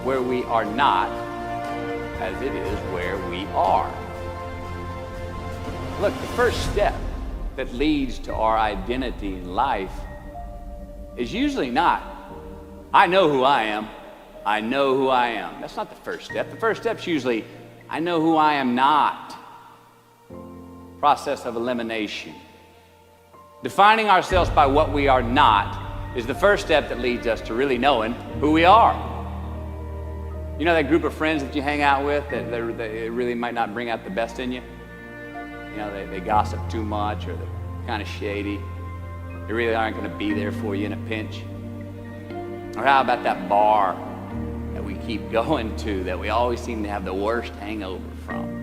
where we are not as it is where we are. Look, the first step that leads to our identity in life is usually not, I know who I am. I know who I am. That's not the first step. The first step's usually, I know who I am not. Process of elimination. Defining ourselves by what we are not is the first step that leads us to really knowing who we are. You know that group of friends that you hang out with that they really might not bring out the best in you? You know, they gossip too much or they're kind of shady. They really aren't going to be there for you in a pinch. Or how about that bar that we keep going to that we always seem to have the worst hangover from?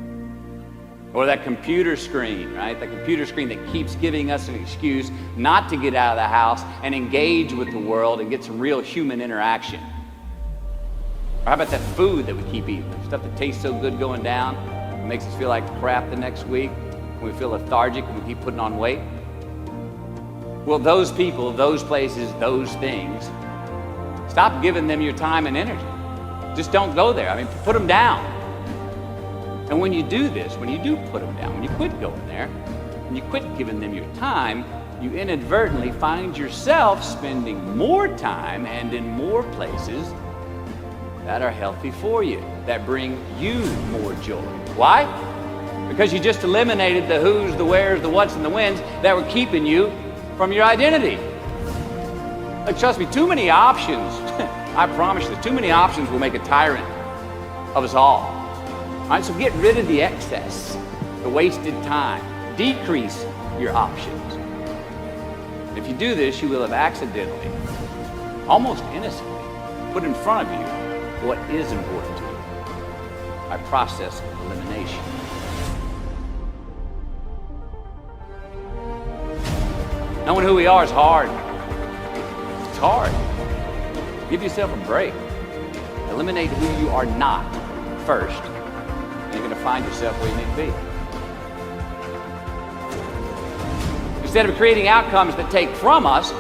Or that computer screen, right? That computer screen that keeps giving us an excuse not to get out of the house and engage with the world and get some real human interaction. Or how about that food that we keep eating? Stuff that tastes so good going down, it makes us feel like crap the next week. We feel lethargic and we keep putting on weight. Well, those people, those places, those things, stop giving them your time and energy. Just don't go there. I mean, put them down. And when you do this, when you do put them down, when you quit going there, when you quit giving them your time, you inadvertently find yourself spending more time and in more places that are healthy for you, that bring you more joy. Why? Because you just eliminated the who's, the where's, the what's, and the when's that were keeping you from your identity. Like, trust me, too many options, I promise you, too many options will make a tyrant of us all. All right, so get rid of the excess, the wasted time. Decrease your options. If you do this, you will have accidentally, almost innocently, put in front of you what is important to you by process of elimination. Knowing who we are is hard. It's hard. Give yourself a break. Eliminate who you are not first. You're going to find yourself where you need to be. Instead of creating outcomes that take from us,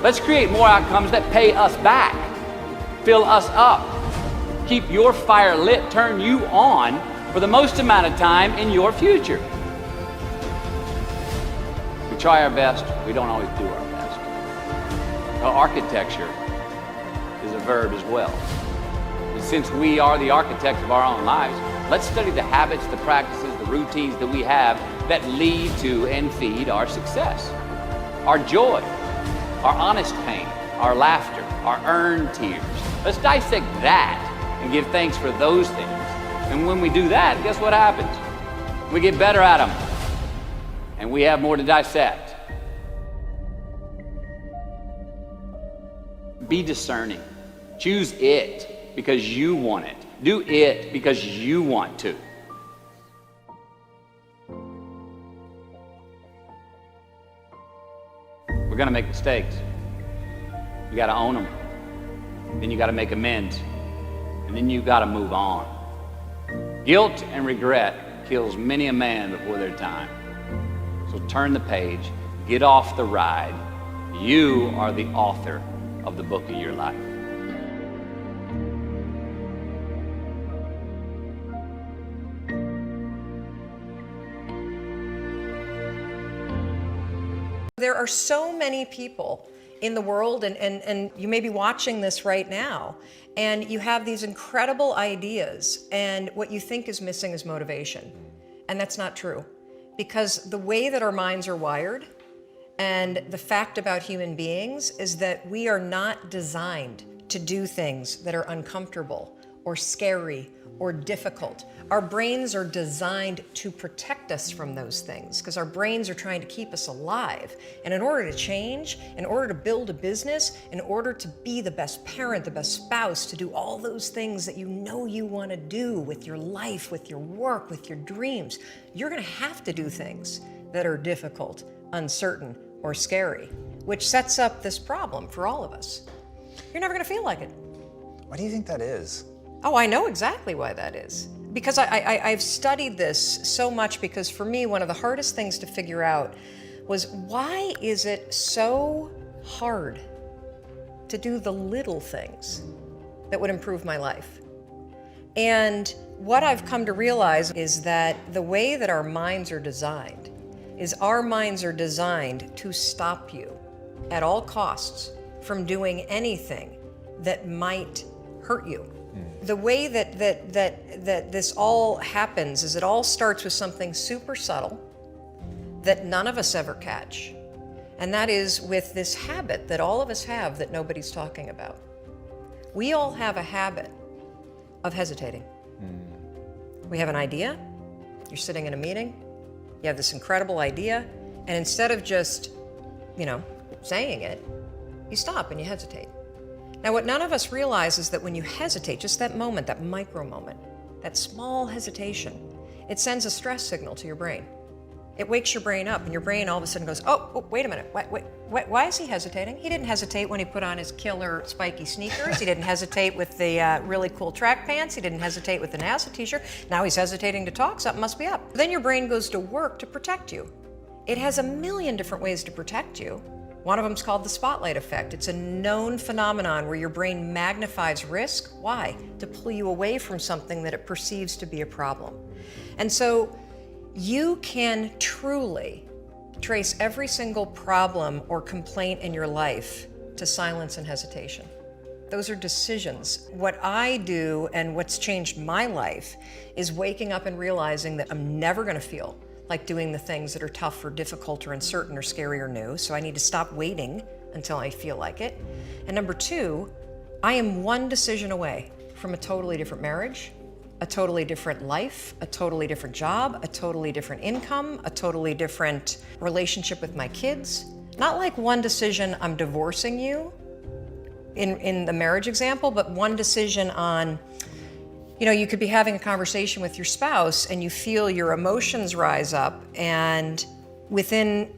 let's create more outcomes that pay us back, fill us up, keep your fire lit, turn you on for the most amount of time in your future. try our best, we don't always do our best. Well, architecture is a verb as well. And since we are the architects of our own lives, let's study the habits, the practices, the routines that we have that lead to and feed our success. Our joy, our honest pain, our laughter, our earned tears. Let's dissect that and give thanks for those things. And when we do that, guess what happens? We get better at them. And we have more to dissect. Be discerning. Choose it because you want it. Do it because you want to. We're going to make mistakes. You got to own them. Then you got to make amends. And then you got to move on. Guilt and regret kills many a man before their time. So turn the page, get off the ride. You are the author of the book of your life. There are so many people in the world, and you may be watching this right now, and you have these incredible ideas, and what you think is missing is motivation. And that's not true. Because the way that our minds are wired, and the fact about human beings is that we are not designed to do things that are uncomfortable or scary or difficult. Our brains are designed to protect us from those things because our brains are trying to keep us alive. And in order to change, in order to build a business, in order to be the best parent, the best spouse, to do all those things that you know you want to do with your life, with your work, with your dreams, you're going to have to do things that are difficult, uncertain, or scary, which sets up this problem for all of us. You're never going to feel like it. Why do you think that is? Oh, I know exactly why that is. Because I've studied this so much, because for me, one of the hardest things to figure out was, why is it so hard to do the little things that would improve my life? And what I've come to realize is that the way that our minds are designed is our minds are designed to stop you at all costs from doing anything that might hurt you. The way that this all happens is it all starts with something super subtle that none of us ever catch. And that is with this habit that all of us have that nobody's talking about. We all have a habit of hesitating. We have an idea, you're sitting in a meeting, you have this incredible idea, and instead of just, saying it, you stop and you hesitate. Now, what none of us realize is that when you hesitate, just that moment, that micro moment, that small hesitation, it sends a stress signal to your brain. It wakes your brain up, and your brain all of a sudden goes, oh, wait a minute, why is he hesitating? He didn't hesitate when he put on his killer spiky sneakers. He didn't hesitate with the really cool track pants. He didn't hesitate with the NASA t-shirt. Now he's hesitating to talk, something must be up. Then your brain goes to work to protect you. It has a million different ways to protect you. One of them is called the spotlight effect. It's a known phenomenon where your brain magnifies risk. Why? To pull you away from something that it perceives to be a problem. And so you can truly trace every single problem or complaint in your life to silence and hesitation. Those are decisions. What I do and what's changed my life is waking up and realizing that I'm never going to feel like doing the things that are tough or difficult or uncertain or scary or new. So I need to stop waiting until I feel like it. And number two, I am one decision away from a totally different marriage, a totally different life, a totally different job, a totally different income, a totally different relationship with my kids. Not like one decision, I'm divorcing you in the marriage example, but one decision on, you could be having a conversation with your spouse and you feel your emotions rise up, and within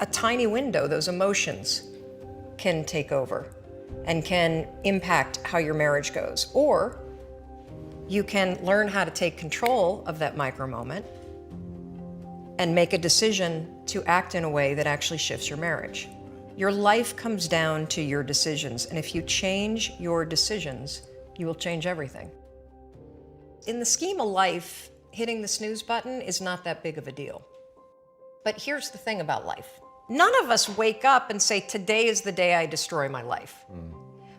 a tiny window, those emotions can take over and can impact how your marriage goes. Or you can learn how to take control of that micro moment and make a decision to act in a way that actually shifts your marriage. Your life comes down to your decisions, and if you change your decisions, you will change everything. In the scheme of life, hitting the snooze button is not that big of a deal. But here's the thing about life. None of us wake up and say, today is the day I destroy my life.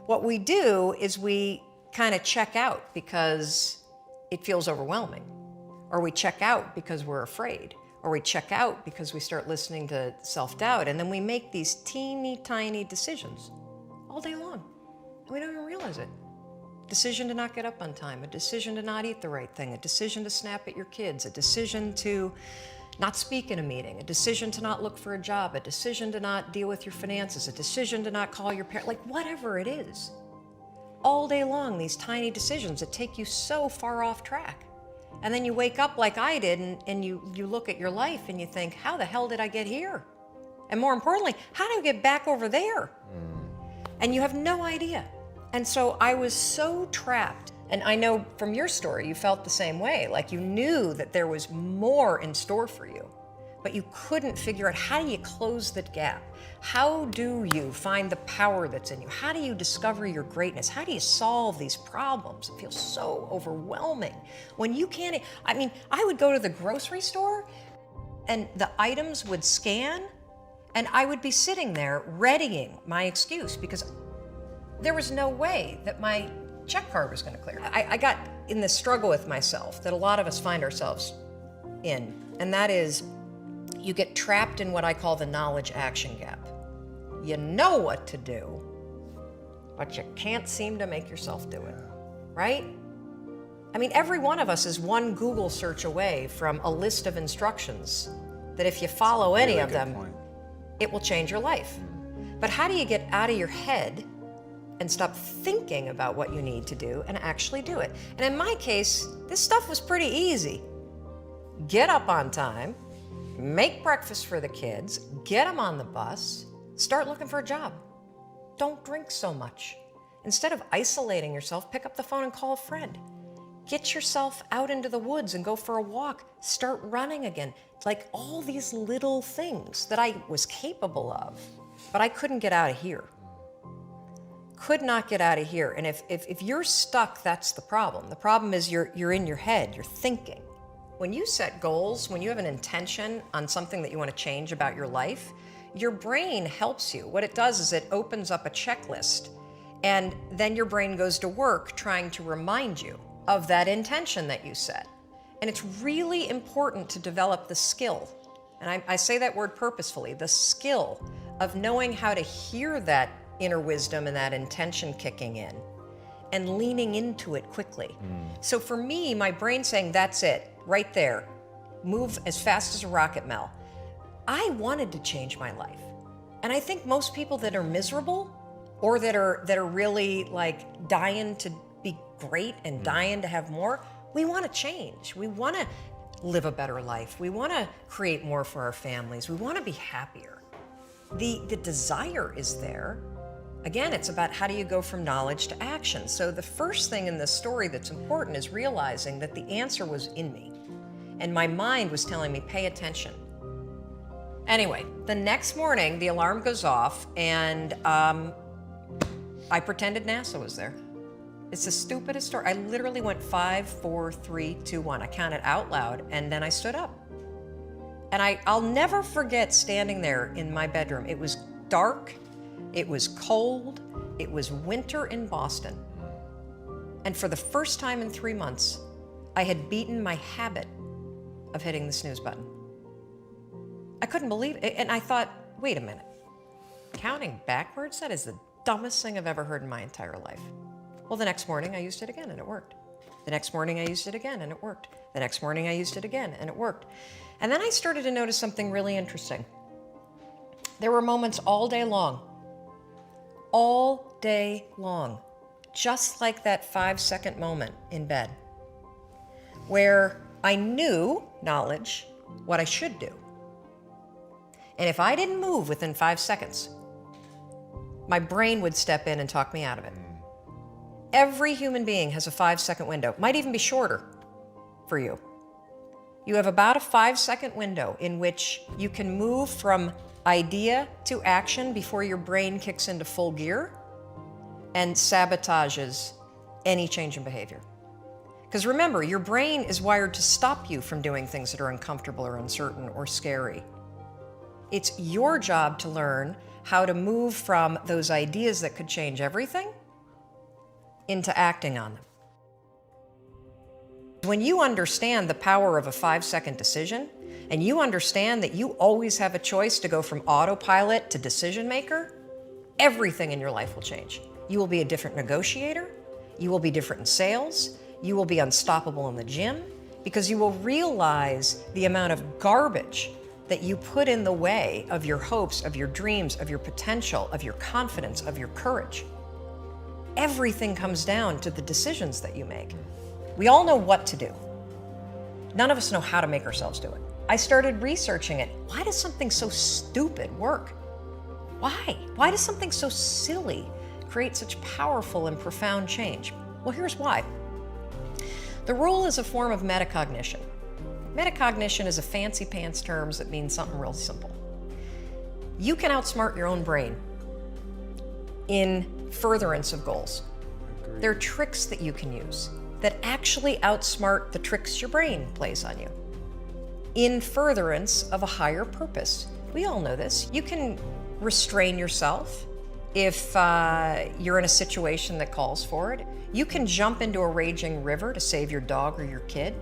What we do is we kind of check out because it feels overwhelming, or we check out because we're afraid, or we check out because we start listening to self-doubt, and then we make these teeny tiny decisions all day long, and we don't even realize it. Decision to not get up on time, a decision to not eat the right thing, a decision to snap at your kids, a decision to not speak in a meeting, a decision to not look for a job, a decision to not deal with your finances, a decision to not call your parents, like whatever it is. All day long, these tiny decisions that take you so far off track. And then you wake up like I did and you look at your life and you think, how the hell did I get here? And more importantly, how do I get back over there? And you have no idea. And so I was so trapped. And I know from your story, you felt the same way. Like you knew that there was more in store for you, but you couldn't figure out, how do you close that gap? How do you find the power that's in you? How do you discover your greatness? How do you solve these problems? It feels so overwhelming when you can't. I mean, I would go to the grocery store and the items would scan and I would be sitting there readying my excuse because there was no way that my check card was going to clear. I got in this struggle with myself that a lot of us find ourselves in, and that is you get trapped in what I call the knowledge action gap. You know what to do, but you can't seem to make yourself do it, right? I mean, every one of us is one Google search away from a list of instructions that if you follow any of them, it will change your life. But how do you get out of your head and stop thinking about what you need to do and actually do it? And in my case, this stuff was pretty easy. Get up on time, make breakfast for the kids, get them on the bus, start looking for a job. Don't drink so much. Instead of isolating yourself, pick up the phone and call a friend. Get yourself out into the woods and go for a walk. Start running again. Like all these little things that I was capable of, but I couldn't get out of here. Could not get out of here. And if you're stuck, that's the problem. The problem is you're in your head, you're thinking. When you set goals, when you have an intention on something that you want to change about your life, your brain helps you. What it does is it opens up a checklist, and then your brain goes to work trying to remind you of that intention that you set. And it's really important to develop the skill, and I say that word purposefully, the skill of knowing how to hear that inner wisdom and that intention kicking in and leaning into it quickly. So for me, my brain saying, that's it, right there, move as fast as a rocket, Mel. I wanted to change my life. And I think most people that are miserable or that are really like dying to be great and dying to have more, we want to change. We want to live a better life. We want to create more for our families. We want to be happier. The desire is there. Again, it's about how do you go from knowledge to action. So the first thing in this story that's important is realizing that the answer was in me. And my mind was telling me, pay attention. Anyway, the next morning, the alarm goes off, and I pretended NASA was there. It's the stupidest story. I literally went 5, 4, 3, 2, 1. I counted out loud, and then I stood up. And I'll never forget standing there in my bedroom. It was dark, it was cold, it was winter in Boston. And for the first time in 3 months, I had beaten my habit of hitting the snooze button. I couldn't believe it, and I thought, wait a minute. Counting backwards? That is the dumbest thing I've ever heard in my entire life. Well, the next morning I used it again and it worked. The next morning I used it again and it worked. The next morning I used it again and it worked. And then I started to notice something really interesting. There were moments all day long, just like that 5-second moment in bed, where I knew, knowledge, what I should do. And if I didn't move within 5 seconds, my brain would step in and talk me out of it. Every human being has a 5-second window, might even be shorter for you. You have about a 5-second window in which you can move from idea to action before your brain kicks into full gear and sabotages any change in behavior. Because remember, your brain is wired to stop you from doing things that are uncomfortable or uncertain or scary. It's your job to learn how to move from those ideas that could change everything into acting on them. When you understand the power of a 5-second decision, and you understand that you always have a choice to go from autopilot to decision maker, everything in your life will change. You will be a different negotiator, you will be different in sales, you will be unstoppable in the gym, because you will realize the amount of garbage that you put in the way of your hopes, of your dreams, of your potential, of your confidence, of your courage. Everything comes down to the decisions that you make. We all know what to do. None of us know how to make ourselves do it. I started researching it. Why does something so stupid work? Why? Why does something so silly create such powerful and profound change? Well, here's why. The rule is a form of metacognition. Metacognition is a fancy pants term that means something real simple. You can outsmart your own brain in furtherance of goals. There are tricks that you can use that actually outsmart the tricks your brain plays on you in furtherance of a higher purpose. We all know this. You can restrain yourself if you're in a situation that calls for it. You can jump into a raging river to save your dog or your kid.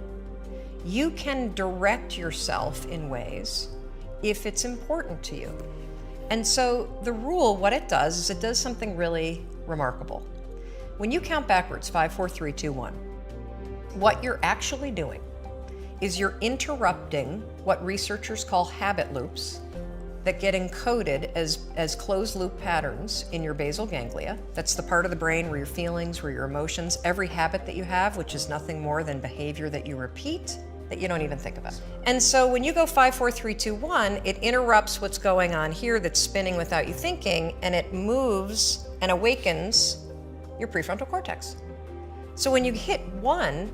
You can direct yourself in ways if it's important to you. And so the rule, what it does is it does something really remarkable. When you count backwards, 5, 4, 3, 2, 1, what you're actually doing is you're interrupting what researchers call habit loops that get encoded as closed loop patterns in your basal ganglia. That's the part of the brain where your feelings, where your emotions, every habit that you have, which is nothing more than behavior that you repeat that you don't even think about. And so when you go 5, 4, 3, 2, 1, it interrupts what's going on here that's spinning without you thinking, and it moves and awakens your prefrontal cortex. So when you hit 1,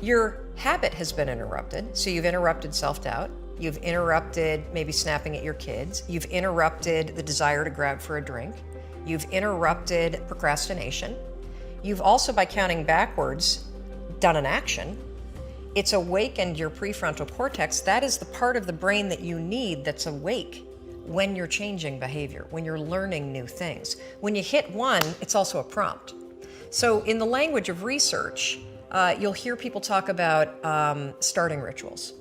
your habit has been interrupted. So you've interrupted self-doubt. You've interrupted maybe snapping at your kids. You've interrupted the desire to grab for a drink. You've interrupted procrastination. You've also, by counting backwards, done an action. It's awakened your prefrontal cortex. That is the part of the brain that you need that's awake when you're changing behavior, when you're learning new things. When you hit 1, it's also a prompt. So in the language of research, you'll hear people talk about starting rituals.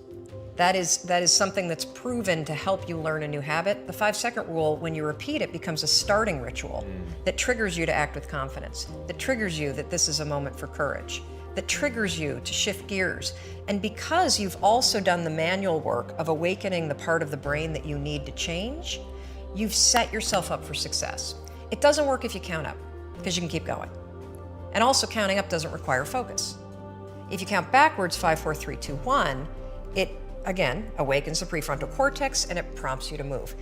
That is something that's proven to help you learn a new habit. The 5-second rule, when you repeat it, becomes a starting ritual that triggers you to act with confidence, that triggers you that this is a moment for courage, that triggers you to shift gears. And because you've also done the manual work of awakening the part of the brain that you need to change, you've set yourself up for success. It doesn't work if you count up, because you can keep going. And also, counting up doesn't require focus. If you count backwards, 5, 4, 3, 2, 1, it again awakens the prefrontal cortex and it prompts you to move.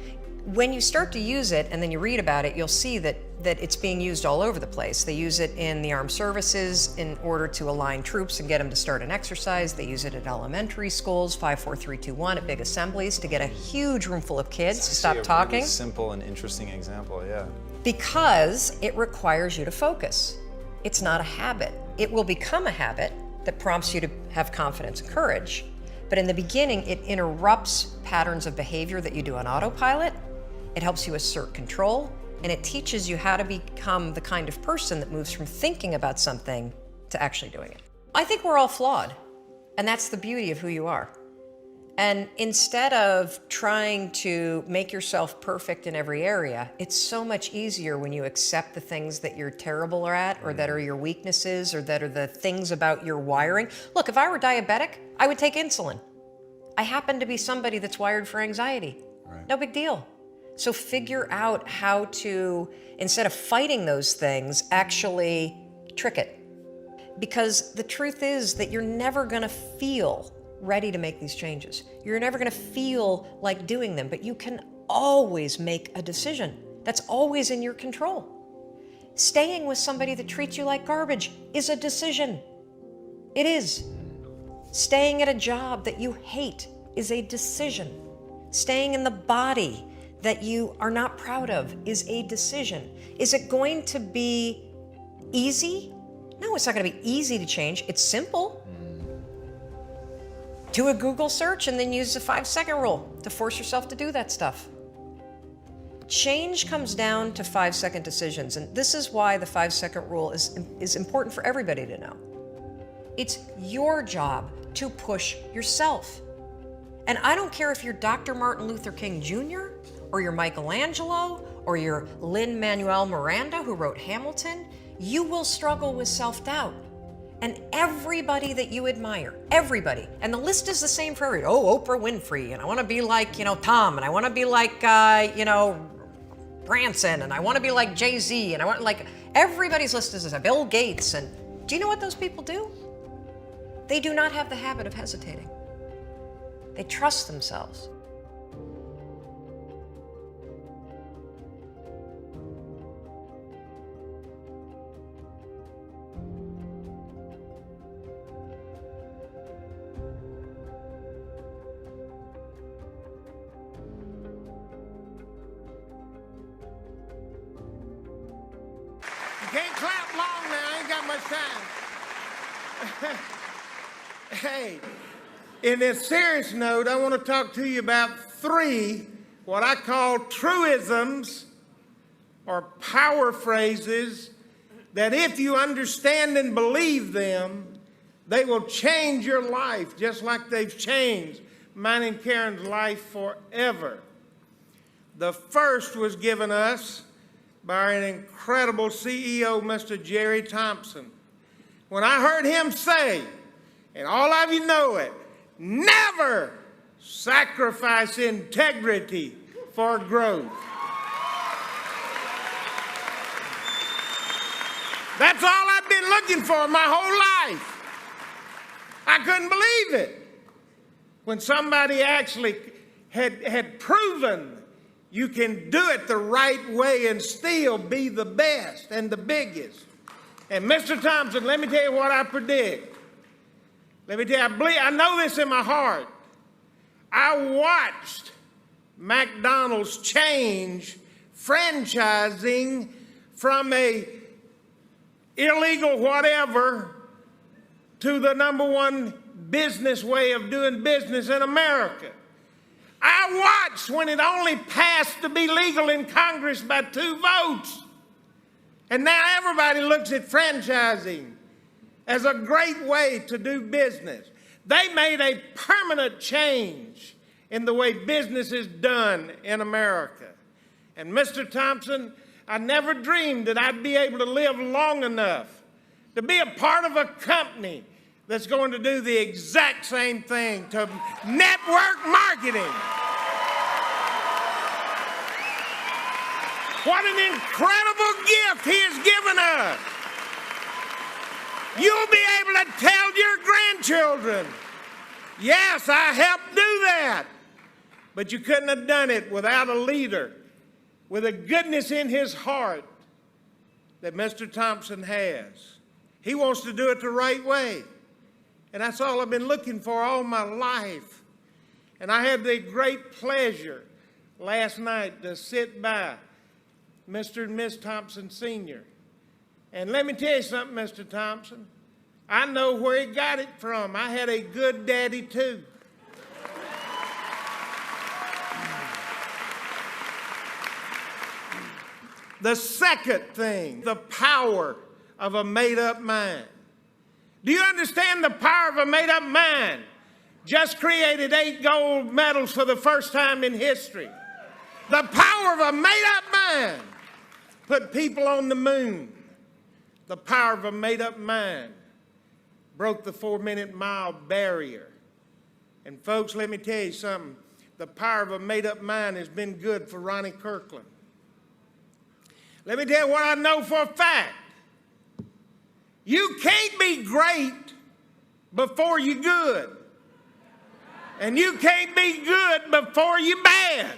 When you start to use it and then you read about it, you'll see that it's being used all over the place. They use it in the armed services in order to align troops and get them to start an exercise. They use it at elementary schools, 5, 4, 3, 2, 1, at big assemblies to get a huge room full of kids to stop talking. Really simple and interesting example, yeah. Because it requires you to focus. It's not a habit. It will become a habit that prompts you to have confidence and courage. But in the beginning, it interrupts patterns of behavior that you do on autopilot. It helps you assert control, and it teaches you how to become the kind of person that moves from thinking about something to actually doing it. I think we're all flawed, and that's the beauty of who you are. And instead of trying to make yourself perfect in every area, it's so much easier when you accept the things that you're terrible at, or that are your weaknesses, or that are the things about your wiring. Look, if I were diabetic, I would take insulin. I happen to be somebody that's wired for anxiety. Right. No big deal. So figure out how to, instead of fighting those things, actually trick it. Because the truth is that you're never gonna feel ready to make these changes. You're never gonna feel like doing them, but you can always make a decision. That's always in your control. Staying with somebody that treats you like garbage is a decision. It is. Staying at a job that you hate is a decision. Staying in the body that you are not proud of is a decision. Is it going to be easy? No, it's not going to be easy to change. It's simple. Do a Google search and then use the 5-second rule to force yourself to do that stuff. Change comes down to 5-second decisions, and this is why the 5-second rule is important for everybody to know. It's your job to push yourself. And I don't care if you're Dr. Martin Luther King Jr., or you're Michelangelo, or you're Lin-Manuel Miranda, who wrote Hamilton, you will struggle with self-doubt. And everybody that you admire, everybody, and the list is the same for everybody. Oh, Oprah Winfrey, and I want to be like, Tom, and I want to be like, Branson, and I want to be like Jay-Z, and I want, everybody's list is Bill Gates, and do you know what those people do? They do not have the habit of hesitating. They trust themselves. Can't clap long now, I ain't got much time. Hey, in a serious note, I want to talk to you about 3, what I call truisms, or power phrases, that if you understand and believe them, they will change your life, just like they've changed mine and Karen's life forever. The first was given us by an incredible CEO, Mr. Jerry Thompson. When I heard him say, and all of you know it, never sacrifice integrity for growth. That's all I've been looking for my whole life. I couldn't believe it. When somebody actually had proven you can do it the right way and still be the best and the biggest. And Mr. Thompson, let me tell you what I predict. Let me tell you, I know this in my heart. I watched McDonald's change franchising from a illegal whatever to the #1 business way of doing business in America. I watched when it only passed to be legal in Congress by 2 votes. And now everybody looks at franchising as a great way to do business. They made a permanent change in the way business is done in America. And Mr. Thompson, I never dreamed that I'd be able to live long enough to be a part of a company that's going to do the exact same thing to network marketing. What an incredible gift he has given us. You'll be able to tell your grandchildren, yes, I helped do that. But you couldn't have done it without a leader with a goodness in his heart that Mr. Thompson has. He wants to do it the right way. And that's all I've been looking for all my life. And I had the great pleasure last night to sit by Mr. and Miss Thompson Sr. And let me tell you something, Mr. Thompson. I know where he got it from. I had a good daddy, too. The second thing, the power of a made-up mind. Do you understand the power of a made-up mind? Just created 8 gold medals for the first time in history. The power of a made-up mind put people on the moon. The power of a made-up mind broke the 4-minute mile barrier. And folks, let me tell you something. The power of a made-up mind has been good for Ronnie Kirkland. Let me tell you what I know for a fact. You can't be great before you're good. And you can't be good before you're bad.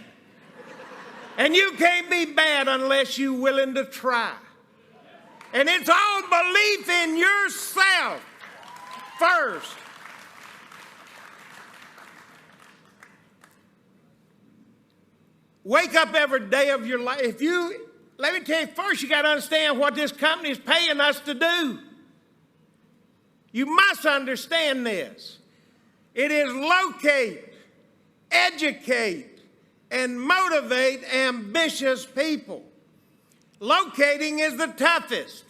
And you can't be bad unless you're willing to try. And it's all belief in yourself first. Wake up every day of your life. Let me tell you, first you got to understand what this company is paying us to do. You must understand this. It is locate, educate, and motivate ambitious people. Locating is the toughest.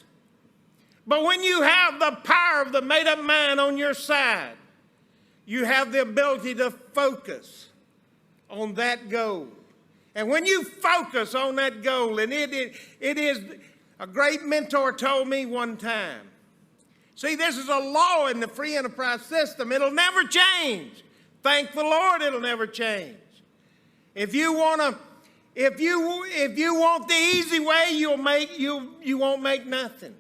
But when you have the power of the made-up mind on your side, you have the ability to focus on that goal. And when you focus on that goal, and it is, a great mentor told me one time, see, this is a law in the free enterprise system. It'll never change. Thank the Lord, it'll never change. If you want the easy way, you won't make nothing.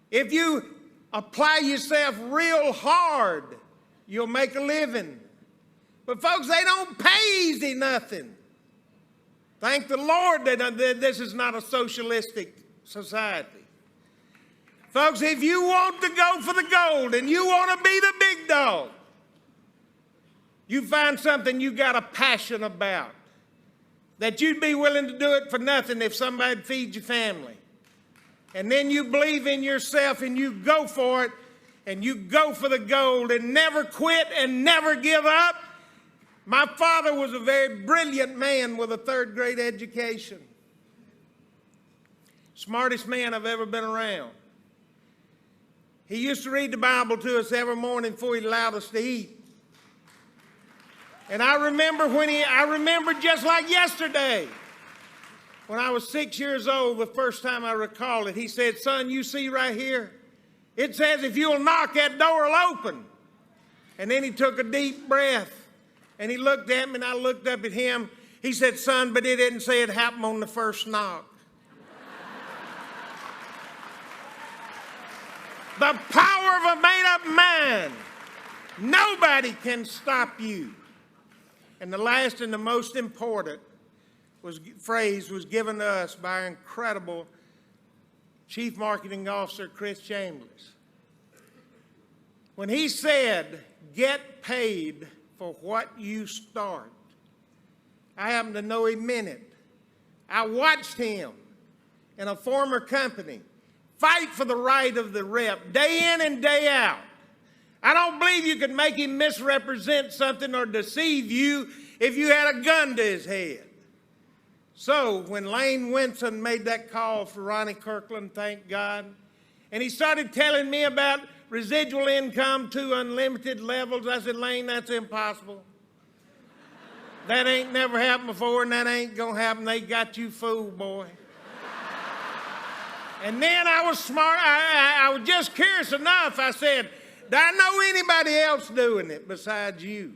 If you apply yourself real hard, you'll make a living. But folks, they don't pay easy nothing. Thank the Lord that this is not a socialistic society. Folks, if you want to go for the gold and you want to be the big dog, you find something you got a passion about, that you'd be willing to do it for nothing if somebody feeds your family. And then you believe in yourself and you go for it and you go for the gold and never quit and never give up. My father was a very brilliant man with a third-grade education. Smartest man I've ever been around. He used to read the Bible to us every morning before he allowed us to eat. And I remember just like yesterday, when I was 6 years old, the first time I recall it, he said, son, you see right here? It says if you'll knock, that door will open. And then he took a deep breath, and he looked at me, and I looked up at him. He said, son, but it didn't say it happened on the first knock. The power of a made-up mind. Nobody can stop you. And the last and the most important phrase was given to us by our incredible Chief Marketing Officer, Chris Chambers. When he said, get paid for what you start. I happen to know him in it. I watched him in a former company fight for the right of the rep day in and day out. I don't believe you could make him misrepresent something or deceive you if you had a gun to his head. So when Lane Winson made that call for Ronnie Kirkland, thank God, and he started telling me about residual income to unlimited levels, I said, Lane, that's impossible. That ain't never happened before, and that ain't going to happen. They got you fooled, boy. And then I was smart. I was just curious enough. I said, do I know anybody else doing it besides you?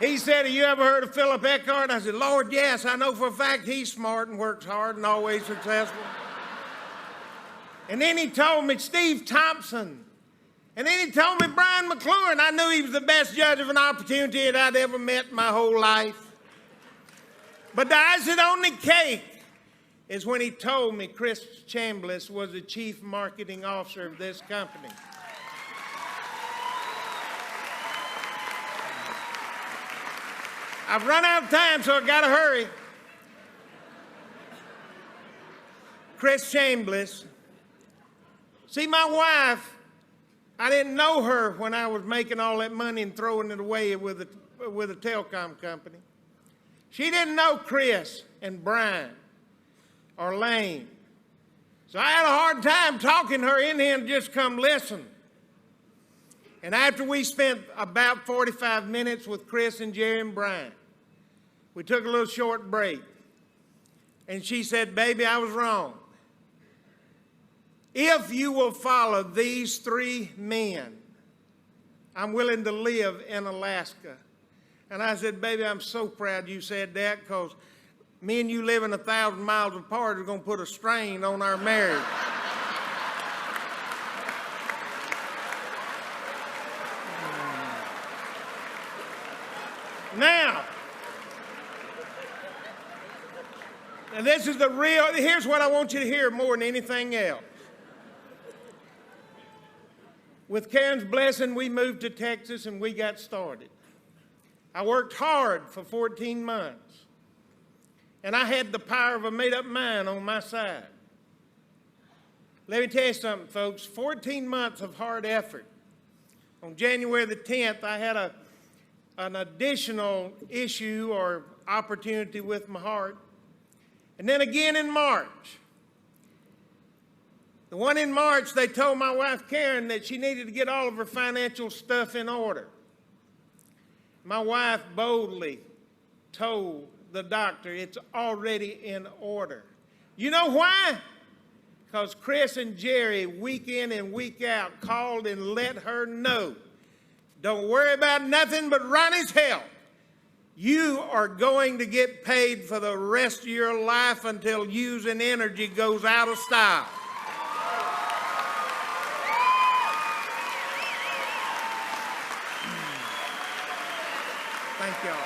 He said, have you ever heard of Philip Eckhart? I said, Lord, yes. I know for a fact he's smart and works hard and always successful. And then he told me Steve Thompson. And then he told me Brian McClure. I knew he was the best judge of an opportunity that I'd ever met in my whole life. But the icing on the cake is when he told me Chris Chambers was the chief marketing officer of this company. I've run out of time, so I've got to hurry. Chris Chambers. See, my wife, I didn't know her when I was making all that money and throwing it away with a telecom company. She didn't know Chris and Brian or Lane. So I had a hard time talking her in here and just come listen. And after we spent about 45 minutes with Chris and Jerry and Brian, we took a little short break. And she said, baby, I was wrong. If you will follow these three men, I'm willing to live in Alaska. And I said, baby, I'm so proud you said that, because me and you living 1,000 miles apart is going to put a strain on our marriage. Now, this is the real, here's what I want you to hear more than anything else. With Karen's blessing, we moved to Texas and we got started. I worked hard for 14 months. And I had the power of a made-up mind on my side. Let me tell you something, folks. 14 months of hard effort. On January the 10th, I had a an additional issue or opportunity with my heart. And then again in March. The one in March, they told my wife Karen that she needed to get all of her financial stuff in order. My wife boldly told the doctor it's already in order. You know why? Because Chris and Jerry, week in and week out, called and let her know, don't worry about nothing but Ronnie's health. You are going to get paid for the rest of your life until using energy goes out of style. Thank y'all.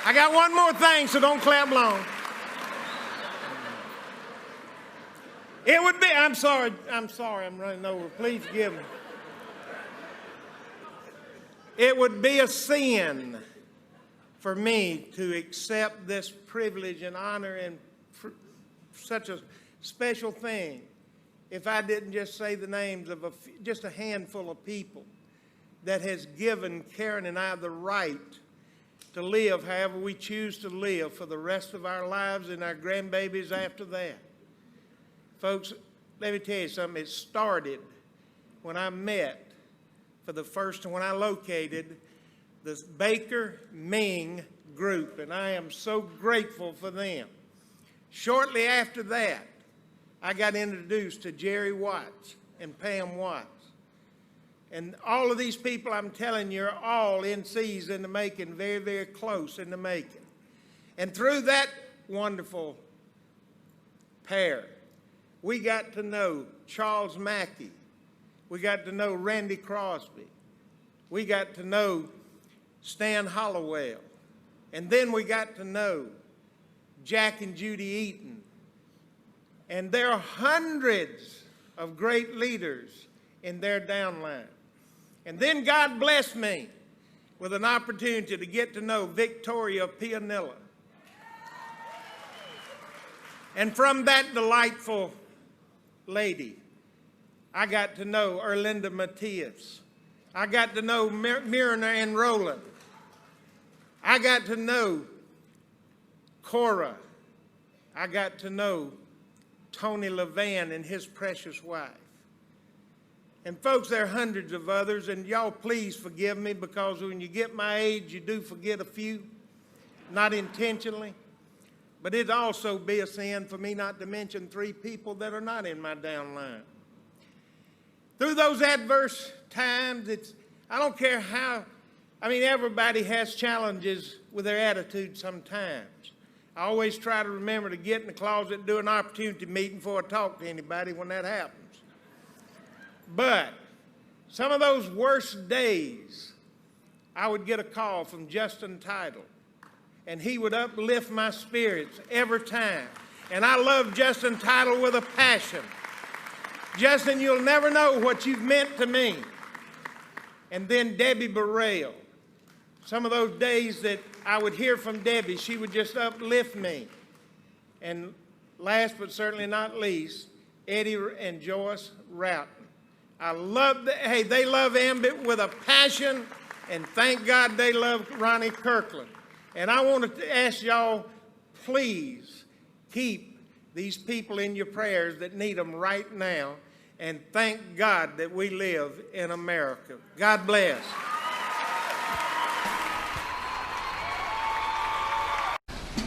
I got one more thing, so don't clap long. It would be, I'm sorry, I'm running over. Please forgive me. It would be a sin for me to accept this privilege and honor and such a special thing if I didn't just say the names of just a handful of people that has given Karen and I the right to live however we choose to live for the rest of our lives and our grandbabies after that. Folks, let me tell you something. It started when I met for the first time, when I located the Baker Ming group, and I am so grateful for them. Shortly after that, I got introduced to Jerry Watts and Pam Watts. And all of these people I'm telling you are all NCs in the making, very, very close in the making. And through that wonderful pair, we got to know Charles Mackey. We got to know Randy Crosby. We got to know Stan Hollowell. And then we got to know Jack and Judy Eaton. And there are hundreds of great leaders in their downline. And then God blessed me with an opportunity to get to know Victoria Pianilla. And from that delightful lady, I got to know Erlinda Matias. I got to know Myrna and Roland. I got to know Cora. I got to know Tony Levan and his precious wife. And folks, there are hundreds of others, and y'all please forgive me because when you get my age, you do forget a few, not intentionally. But it'd also be a sin for me not to mention 3 people that are not in my downline. Through those adverse times, I don't care how, everybody has challenges with their attitude sometimes. I always try to remember to get in the closet and do an opportunity meeting before I talk to anybody when that happens. But some of those worst days, I would get a call from Justin Untitled, and he would uplift my spirits every time. And I love Justin Untitled with a passion. Justin, you'll never know what you've meant to me. And then Debbie Burrell. Some of those days that I would hear from Debbie, she would just uplift me. And last but certainly not least, Eddie and Joyce Roughton. I love they love Ambit with a passion, and thank God they love Ronnie Kirkland. And I want to ask y'all, please keep these people in your prayers that need them right now, and thank God that we live in America. God bless.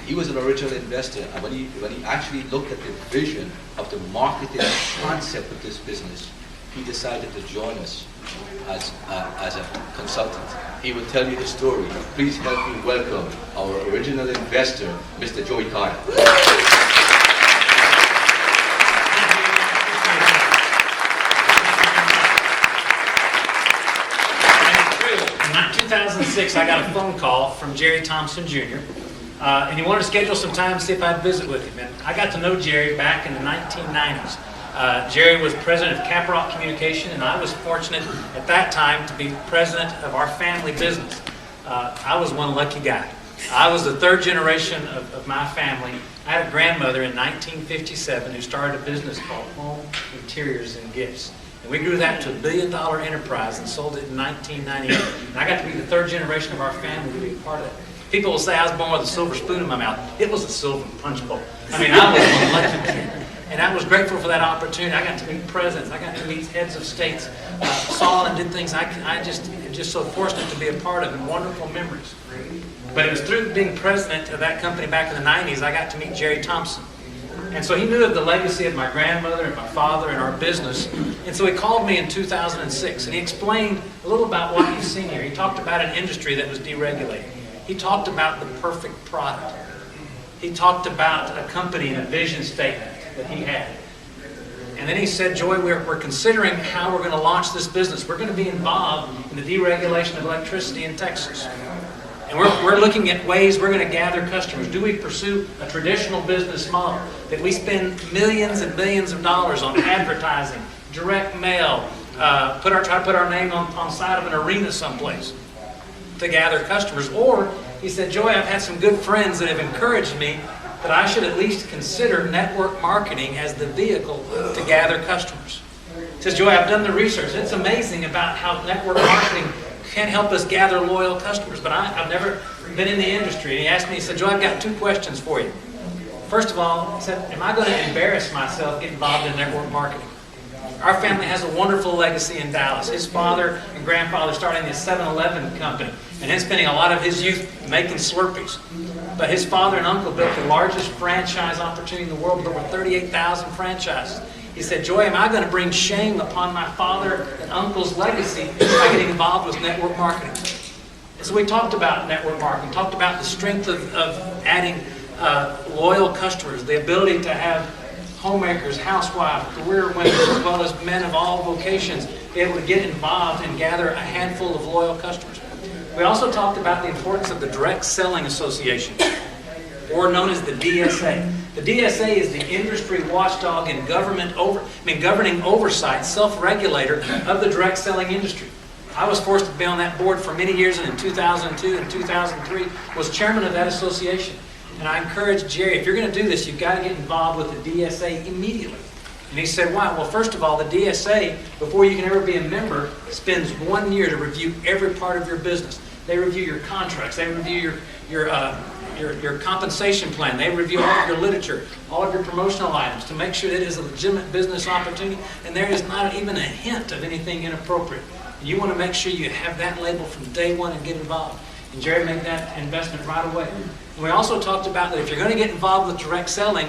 He was an original investor, and when he actually looked at the vision of the marketing concept of this business, he decided to join us as a consultant. He will tell you the story. Please help me welcome our original investor, Mr. Joey Kyle. In 2006, I got a phone call from Jerry Thompson Jr., and he wanted to schedule some time to see if I'd visit with him. And I got to know Jerry back in the 1990s. Jerry was president of Caprock Communication, and I was fortunate at that time to be president of our family business. I was one lucky guy. I was the third generation of my family. I had a grandmother in 1957 who started a business called Home Interiors and Gifts. And we grew that to $1 billion enterprise and sold it in 1998. And I got to be the third generation of our family to be a part of it. People will say I was born with a silver spoon in my mouth. It was a silver punch bowl. I mean, I was one lucky kid. And I was grateful for that opportunity. I got to meet presidents. I got to meet heads of states. Saw and did things I just so fortunate to be a part of, and wonderful memories. But it was through being president of that company back in the 90s, I got to meet Jerry Thompson. And so he knew of the legacy of my grandmother and my father and our business. And so he called me in 2006, and he explained a little about what you've seen here. He talked about an industry that was deregulated. He talked about the perfect product. He talked about a company and a vision statement that he had. And then he said, Joy, we're considering how we're going to launch this business. We're going to be involved in the deregulation of electricity in Texas. And we're looking at ways we're going to gather customers. Do we pursue a traditional business model that we spend millions and millions of dollars on advertising, direct mail, try to put our name on side of an arena someplace to gather customers? Or, he said, Joy, I've had some good friends that have encouraged me that I should at least consider network marketing as the vehicle to gather customers. He says, Joy, I've done the research. It's amazing about how network marketing can help us gather loyal customers, but I've never been in the industry. And he asked me, he said, Joy, I've got 2 questions for you. First of all, he said, am I going to embarrass myself getting involved in network marketing? Our family has a wonderful legacy in Dallas. His father and grandfather starting the 7-Eleven company, and then spending a lot of his youth making Slurpees. But his father and uncle built the largest franchise opportunity in the world with over 38,000 franchises. He said, Joy, am I going to bring shame upon my father and uncle's legacy by getting involved with network marketing? And so we talked about network marketing, talked about the strength of adding loyal customers, the ability to have homemakers, housewives, career women, as well as men of all vocations, be able to get involved and gather a handful of loyal customers. We also talked about the importance of the Direct Selling Association, or known as the DSA. The DSA is the industry watchdog and governing oversight, self-regulator of the direct selling industry. I was forced to be on that board for many years, and in 2002 and 2003 was chairman of that association. And I encouraged Jerry, if you're going to do this, you've got to get involved with the DSA immediately. And he said, why? Well, first of all, the DSA, before you can ever be a member, spends 1 year to review every part of your business. They review your contracts. They review your compensation plan. They review all of your literature, all of your promotional items to make sure that it is a legitimate business opportunity and there is not even a hint of anything inappropriate. And you want to make sure you have that label from day one and get involved. And Jerry made that investment right away. And we also talked about that if you're going to get involved with direct selling,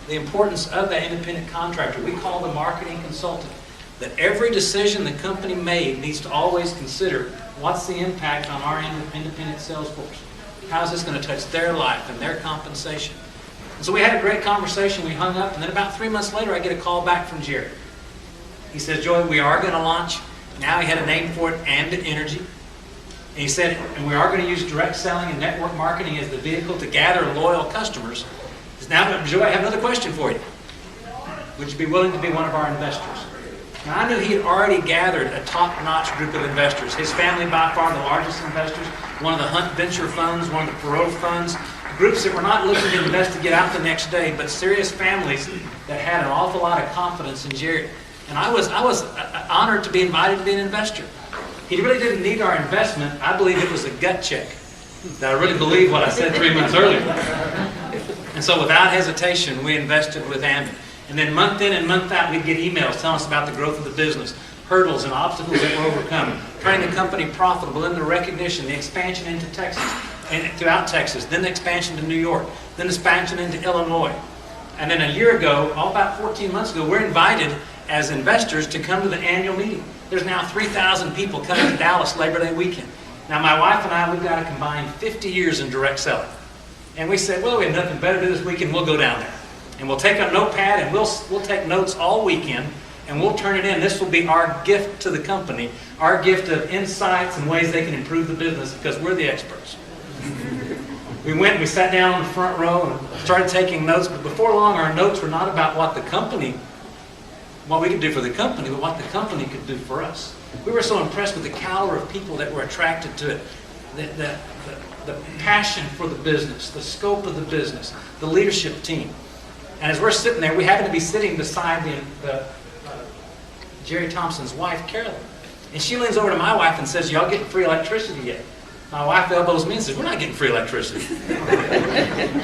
the importance of that independent contractor. We call the marketing consultant. That every decision the company made needs to always consider what's the impact on our independent sales force. How's this going to touch their life and their compensation? And so we had a great conversation. We hung up, and then about 3 months later, I get a call back from Jerry. He says, Joy, we are going to launch. Now he had a name for it, Ambit Energy. And he said, and we are going to use direct selling and network marketing as the vehicle to gather loyal customers. He says, now, Joy, I have another question for you. Would you be willing to be one of our investors? Now, I knew he had already gathered a top-notch group of investors. His family, by far, the largest investors, one of the Hunt Venture Funds, one of the Perot Funds, groups that were not looking to invest to get out the next day, but serious families that had an awful lot of confidence in Jerry. And I was honored to be invited to be an investor. He really didn't need our investment. I believe it was a gut check. That I really believe what I said 3 months earlier. And so without hesitation, we invested with Ambit. And then month in and month out, we'd get emails telling us about the growth of the business, hurdles and obstacles that were overcome, turning the company profitable, and the recognition, the expansion into Texas, and throughout Texas, then the expansion to New York, then the expansion into Illinois. And then a year ago, about 14 months ago, we're invited as investors to come to the annual meeting. There's now 3,000 people coming to Dallas Labor Day weekend. Now, my wife and I, we've got a combined 50 years in direct selling. And we said, well, we have nothing better to do this weekend, we'll go down there. And we'll take a notepad and we'll take notes all weekend and we'll turn it in. This will be our gift to the company, our gift of insights and ways they can improve the business because we're the experts. We went and we sat down in the front row and started taking notes, but before long our notes were not about what we could do for the company, but what the company could do for us. We were so impressed with the caliber of people that were attracted to it, the passion for the business, the scope of the business, the leadership team. And as we're sitting there, we happened to be sitting beside Jerry Thompson's wife, Carolyn. And she leans over to my wife and says, y'all getting free electricity yet? My wife elbows me and says, we're not getting free electricity.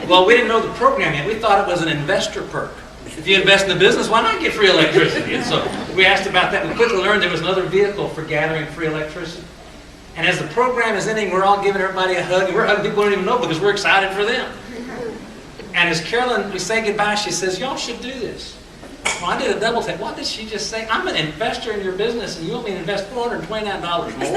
Well, we didn't know the program yet. We thought it was an investor perk. If you invest in the business, why not get free electricity? And so we asked about that. We quickly learned there was another vehicle for gathering free electricity. And as the program is ending, we're all giving everybody a hug. And we're hugging people who don't even know because we're excited for them. And as Carolyn, we say goodbye, she says, y'all should do this. Well, I did a double take. What did she just say? I'm an investor in your business, and you want me to invest $429 more?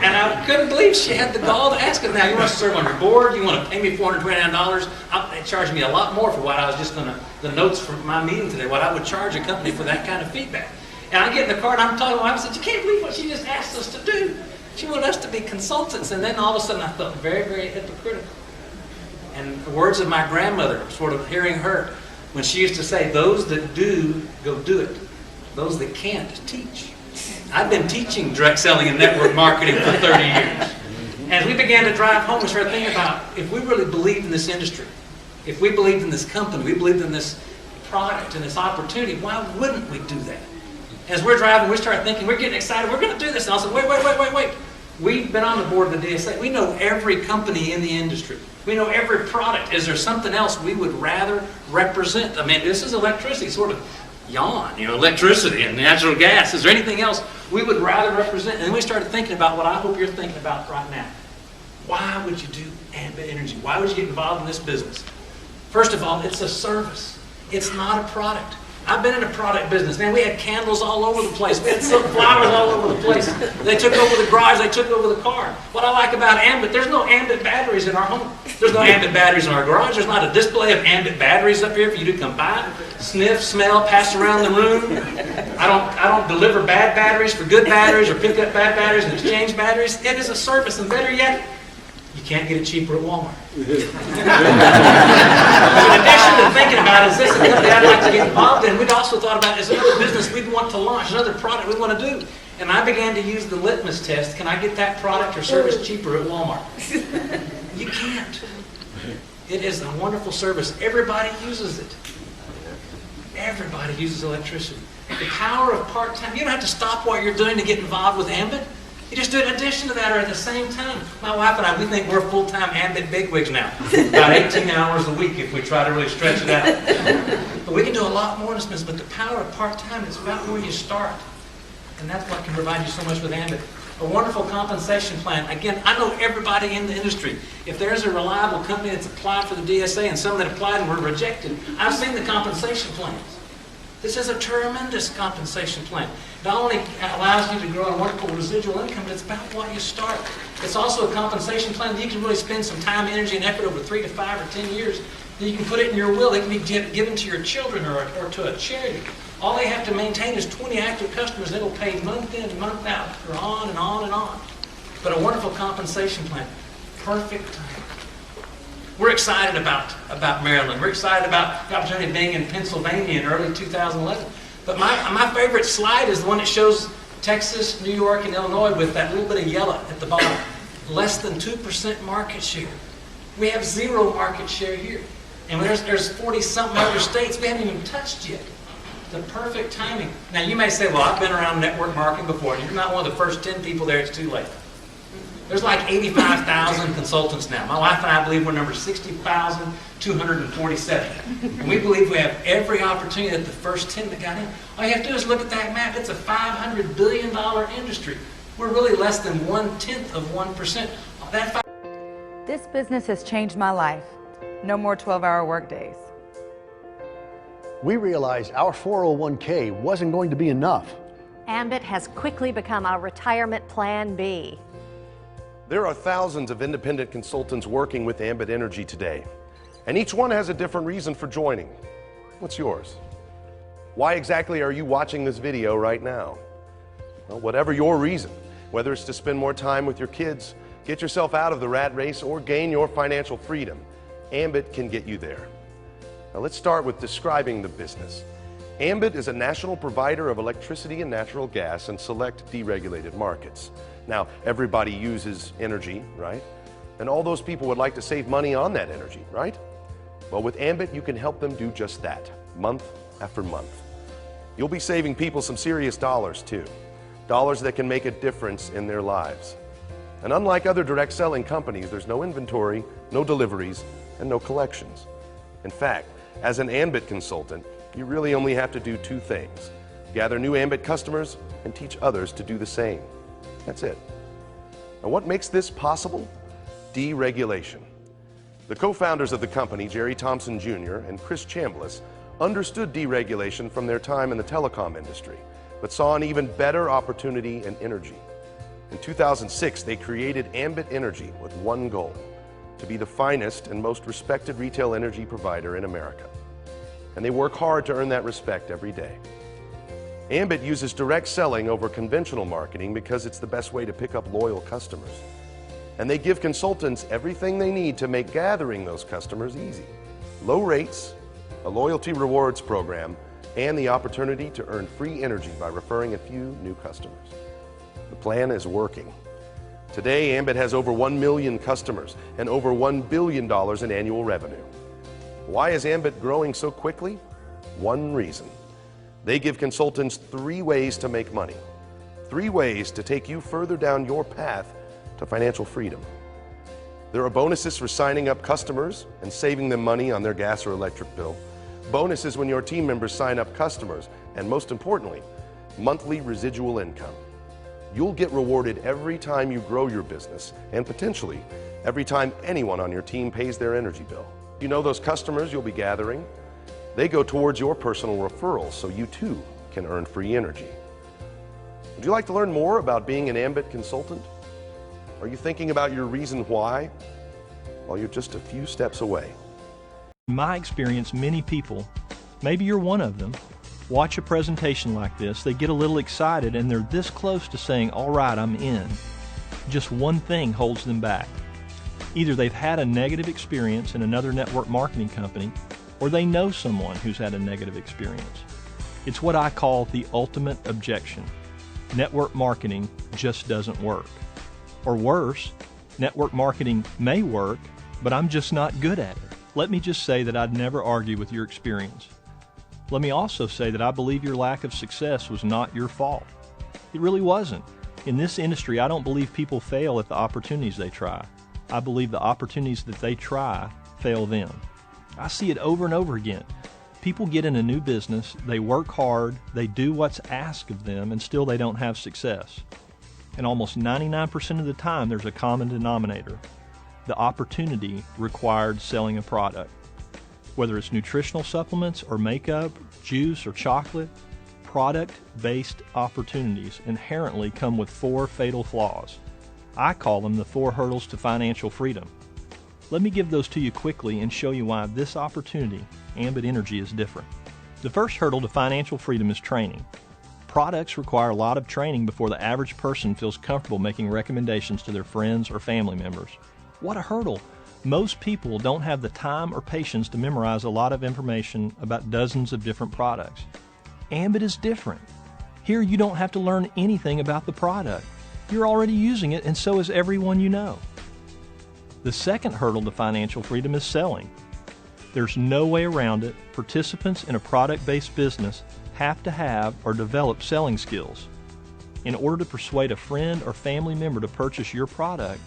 And I couldn't believe she had the gall to ask it. Now, you want to serve on your board? You want to pay me $429? They charged me a lot more for what I was just going to, the notes from my meeting today, what I would charge a company for that kind of feedback. And I get in the car, and I'm talking to my wife, I said, you can't believe what she just asked us to do. She wanted us to be consultants, and then all of a sudden I felt very, very hypocritical. And the words of my grandmother, sort of hearing her, when she used to say, those that do, go do it. Those that can't, teach. I've been teaching direct selling and network marketing for 30 years. And as we began to drive home, we started thinking about, if we really believed in this industry, if we believed in this company, we believed in this product and this opportunity, why wouldn't we do that? As we're driving, we start thinking, we're getting excited, we're going to do this. And I said, wait. We've been on the board of the DSA. We know every company in the industry. We know every product. Is there something else we would rather represent? I mean, this is electricity, sort of yawn, electricity and natural gas. Is there anything else we would rather represent? And then we started thinking about what I hope you're thinking about right now. Why would you do Ambit Energy? Why would you get involved in this business? First of all, it's a service. It's not a product. I've been in a product business. Man, we had candles all over the place. We had silk flowers all over the place. They took over the garage. They took over the car. What I like about Ambit, there's no Ambit batteries in our home. There's no Ambit batteries in our garage. There's not a display of Ambit batteries up here for you to come by, sniff, smell, pass around the room. I don't deliver bad batteries for good batteries or pick up bad batteries and exchange batteries. It is a service, and better yet, you can't get it cheaper at Walmart. In addition to thinking about, is this a company I'd like to get involved in, we'd also thought about, is there another business we'd want to launch, another product we want to do? And I began to use the litmus test. Can I get that product or service cheaper at Walmart? You can't. It is a wonderful service. Everybody uses it. Everybody uses electricity. The power of part-time. You don't have to stop what you're doing to get involved with Ambit. You just do it in addition to that or at the same time. My wife and I, we think we're full-time Ambit bigwigs now. About 18 hours a week if we try to really stretch it out. But we can do a lot more in this business. But the power of part-time is about where you start. And that's what can provide you so much with Ambit. A wonderful compensation plan. Again, I know everybody in the industry. If there's a reliable company that's applied for the DSA and some that applied and were rejected, I've seen the compensation plans. This is a tremendous compensation plan. Not only allows you to grow a wonderful residual income, but it's about what you start. It's also a compensation plan that you can really spend some time, energy, and effort over 3 to 5 or 10 years. Then you can put it in your will. It can be given to your children or to a charity. All they have to maintain is 20 active customers. It'll pay month in and month out, or on and on and on. But a wonderful compensation plan. Perfect time. We're excited about Maryland. We're excited about the opportunity of being in Pennsylvania in early 2011. But my favorite slide is the one that shows Texas, New York, and Illinois with that little bit of yellow at the bottom. Less than 2% market share. We have 0 market share here. And there's 40-something other states we haven't even touched yet. The perfect timing. Now you may say, well, I've been around network marketing before, and you're not one of the first 10 people there, it's too late. There's like 85,000 consultants now. My wife and I believe we're number 60,247. And we believe we have every opportunity that the first 10 that got in. All you have to do is look at that map. It's a $500 billion industry. We're really less than 1/10 of 1%. This business has changed my life. No more 12-hour workdays. We realized our 401k wasn't going to be enough. Ambit has quickly become our retirement plan B. There are thousands of independent consultants working with Ambit Energy today, and each one has a different reason for joining. What's yours? Why exactly are you watching this video right now? Well, whatever your reason, whether it's to spend more time with your kids, get yourself out of the rat race, or gain your financial freedom, Ambit can get you there. Now let's start with describing the business. Ambit is a national provider of electricity and natural gas in select deregulated markets. Now, everybody uses energy, right? And all those people would like to save money on that energy, right? Well, with Ambit, you can help them do just that, month after month. You'll be saving people some serious dollars too. Dollars that can make a difference in their lives. And unlike other direct selling companies, there's no inventory, no deliveries, and no collections. In fact, as an Ambit consultant, you really only have to do two things: gather new Ambit customers and teach others to do the same. That's it. And what makes this possible? Deregulation. The co-founders of the company, Jerry Thompson Jr. and Chris Chambliss, understood deregulation from their time in the telecom industry, but saw an even better opportunity in energy. In 2006, they created Ambit Energy with one goal: to be the finest and most respected retail energy provider in America. And they work hard to earn that respect every day. Ambit uses direct selling over conventional marketing because it's the best way to pick up loyal customers. And they give consultants everything they need to make gathering those customers easy: low rates, a loyalty rewards program, and the opportunity to earn free energy by referring a few new customers. The plan is working. Today, Ambit has over 1 million customers and over $1 billion in annual revenue. Why is Ambit growing so quickly? One reason. They give consultants 3 ways to make money. 3 ways to take you further down your path to financial freedom. There are bonuses for signing up customers and saving them money on their gas or electric bill. Bonuses when your team members sign up customers, and most importantly, monthly residual income. You'll get rewarded every time you grow your business, and potentially every time anyone on your team pays their energy bill. You know those customers you'll be gathering? They go towards your personal referrals, so you too can earn free energy. Would you like to learn more about being an Ambit consultant? Are you thinking about your reason why? Well, you're just a few steps away. In my experience, many people, maybe you're one of them, watch a presentation like this, they get a little excited, and they're this close to saying, all right, I'm in. Just one thing holds them back. Either they've had a negative experience in another network marketing company, or they know someone who's had a negative experience. It's what I call the ultimate objection. Network marketing just doesn't work. Or worse, network marketing may work, but I'm just not good at it. Let me just say that I'd never argue with your experience. Let me also say that I believe your lack of success was not your fault. It really wasn't. In this industry, I don't believe people fail at the opportunities they try. I believe the opportunities that they try fail them. I see it over and over again. People get in a new business, they work hard, they do what's asked of them, and still they don't have success. And almost 99% of the time, there's a common denominator. The opportunity required selling a product. Whether it's nutritional supplements or makeup, juice or chocolate, product-based opportunities inherently come with 4 fatal flaws. I call them the 4 hurdles to financial freedom. Let me give those to you quickly and show you why this opportunity, Ambit Energy, is different. The first hurdle to financial freedom is training. Products require a lot of training before the average person feels comfortable making recommendations to their friends or family members. What a hurdle! Most people don't have the time or patience to memorize a lot of information about dozens of different products. Ambit is different. Here you don't have to learn anything about the product. You're already using it, and so is everyone you know. The second hurdle to financial freedom is selling. There's no way around it. Participants in a product-based business have to have or develop selling skills. In order to persuade a friend or family member to purchase your product,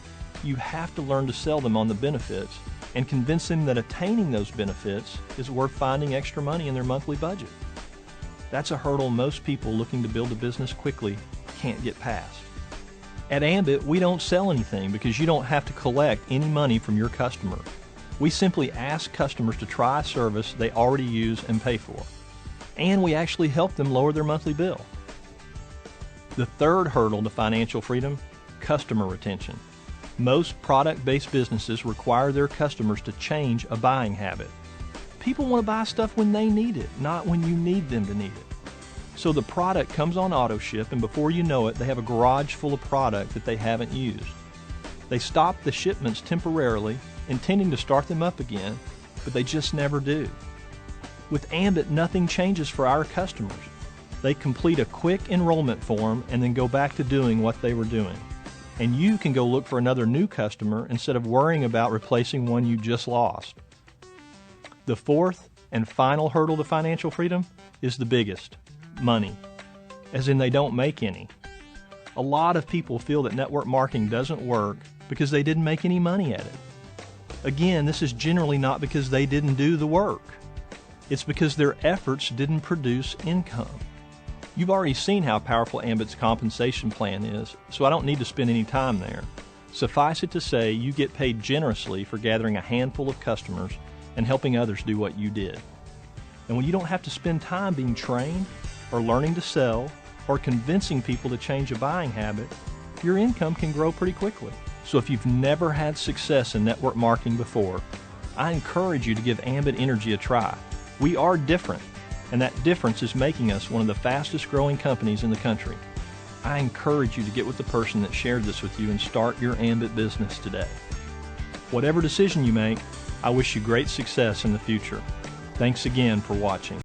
you have to learn to sell them on the benefits and convince them that attaining those benefits is worth finding extra money in their monthly budget. That's a hurdle most people looking to build a business quickly can't get past. At Ambit, we don't sell anything because you don't have to collect any money from your customer. We simply ask customers to try a service they already use and pay for. And we actually help them lower their monthly bill. The third hurdle to financial freedom, customer retention. Most product-based businesses require their customers to change a buying habit. People want to buy stuff when they need it, not when you need them to need it. So the product comes on auto ship, and before you know it, they have a garage full of product that they haven't used. They stop the shipments temporarily, intending to start them up again, but they just never do. With Ambit, nothing changes for our customers. They complete a quick enrollment form and then go back to doing what they were doing. And you can go look for another new customer instead of worrying about replacing one you just lost. The fourth and final hurdle to financial freedom is the biggest: money, as in they don't make any. A lot of people feel that network marketing doesn't work because they didn't make any money at it. Again, this is generally not because they didn't do the work. It's because their efforts didn't produce income. You've already seen how powerful Ambit's compensation plan is, so I don't need to spend any time there. Suffice it to say, you get paid generously for gathering a handful of customers and helping others do what you did. And when you don't have to spend time being trained, or learning to sell, or convincing people to change a buying habit, your income can grow pretty quickly. So if you've never had success in network marketing before, I encourage you to give Ambit Energy a try. We are different, and that difference is making us one of the fastest growing companies in the country. I encourage you to get with the person that shared this with you and start your Ambit business today. Whatever decision you make, I wish you great success in the future. Thanks again for watching.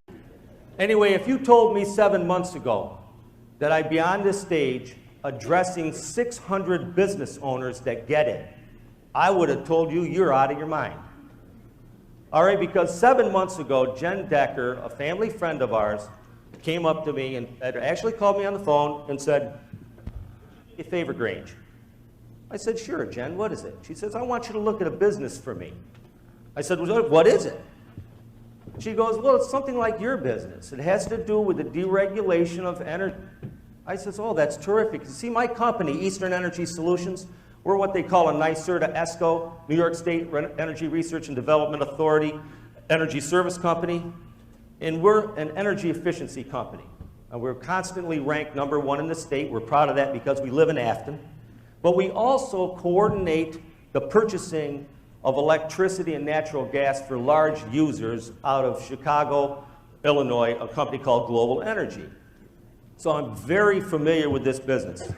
Anyway, if you told me 7 months ago that I'd be on this stage addressing 600 business owners that get it, I would have told you you're out of your mind. All right, because 7 months ago, Jen Decker, a family friend of ours, came up to me and actually called me on the phone and said, "Hey, favor, Grange." I said, "Sure, Jen, what is it?" She says, "I want you to look at a business for me." I said, "Well, what is it?" She goes, "Well, it's something like your business. It has to do with the deregulation of energy." I says, "Oh, that's terrific. You see, my company, Eastern Energy Solutions, we're what they call a NYSERDA ESCO, New York State Energy Research and Development Authority energy service company, and we're an energy efficiency company. And we're constantly ranked #1 in the state. We're proud of that because we live in Afton. But we also coordinate the purchasing of electricity and natural gas for large users out of Chicago, Illinois, a company called Global Energy. So I'm very familiar with this business."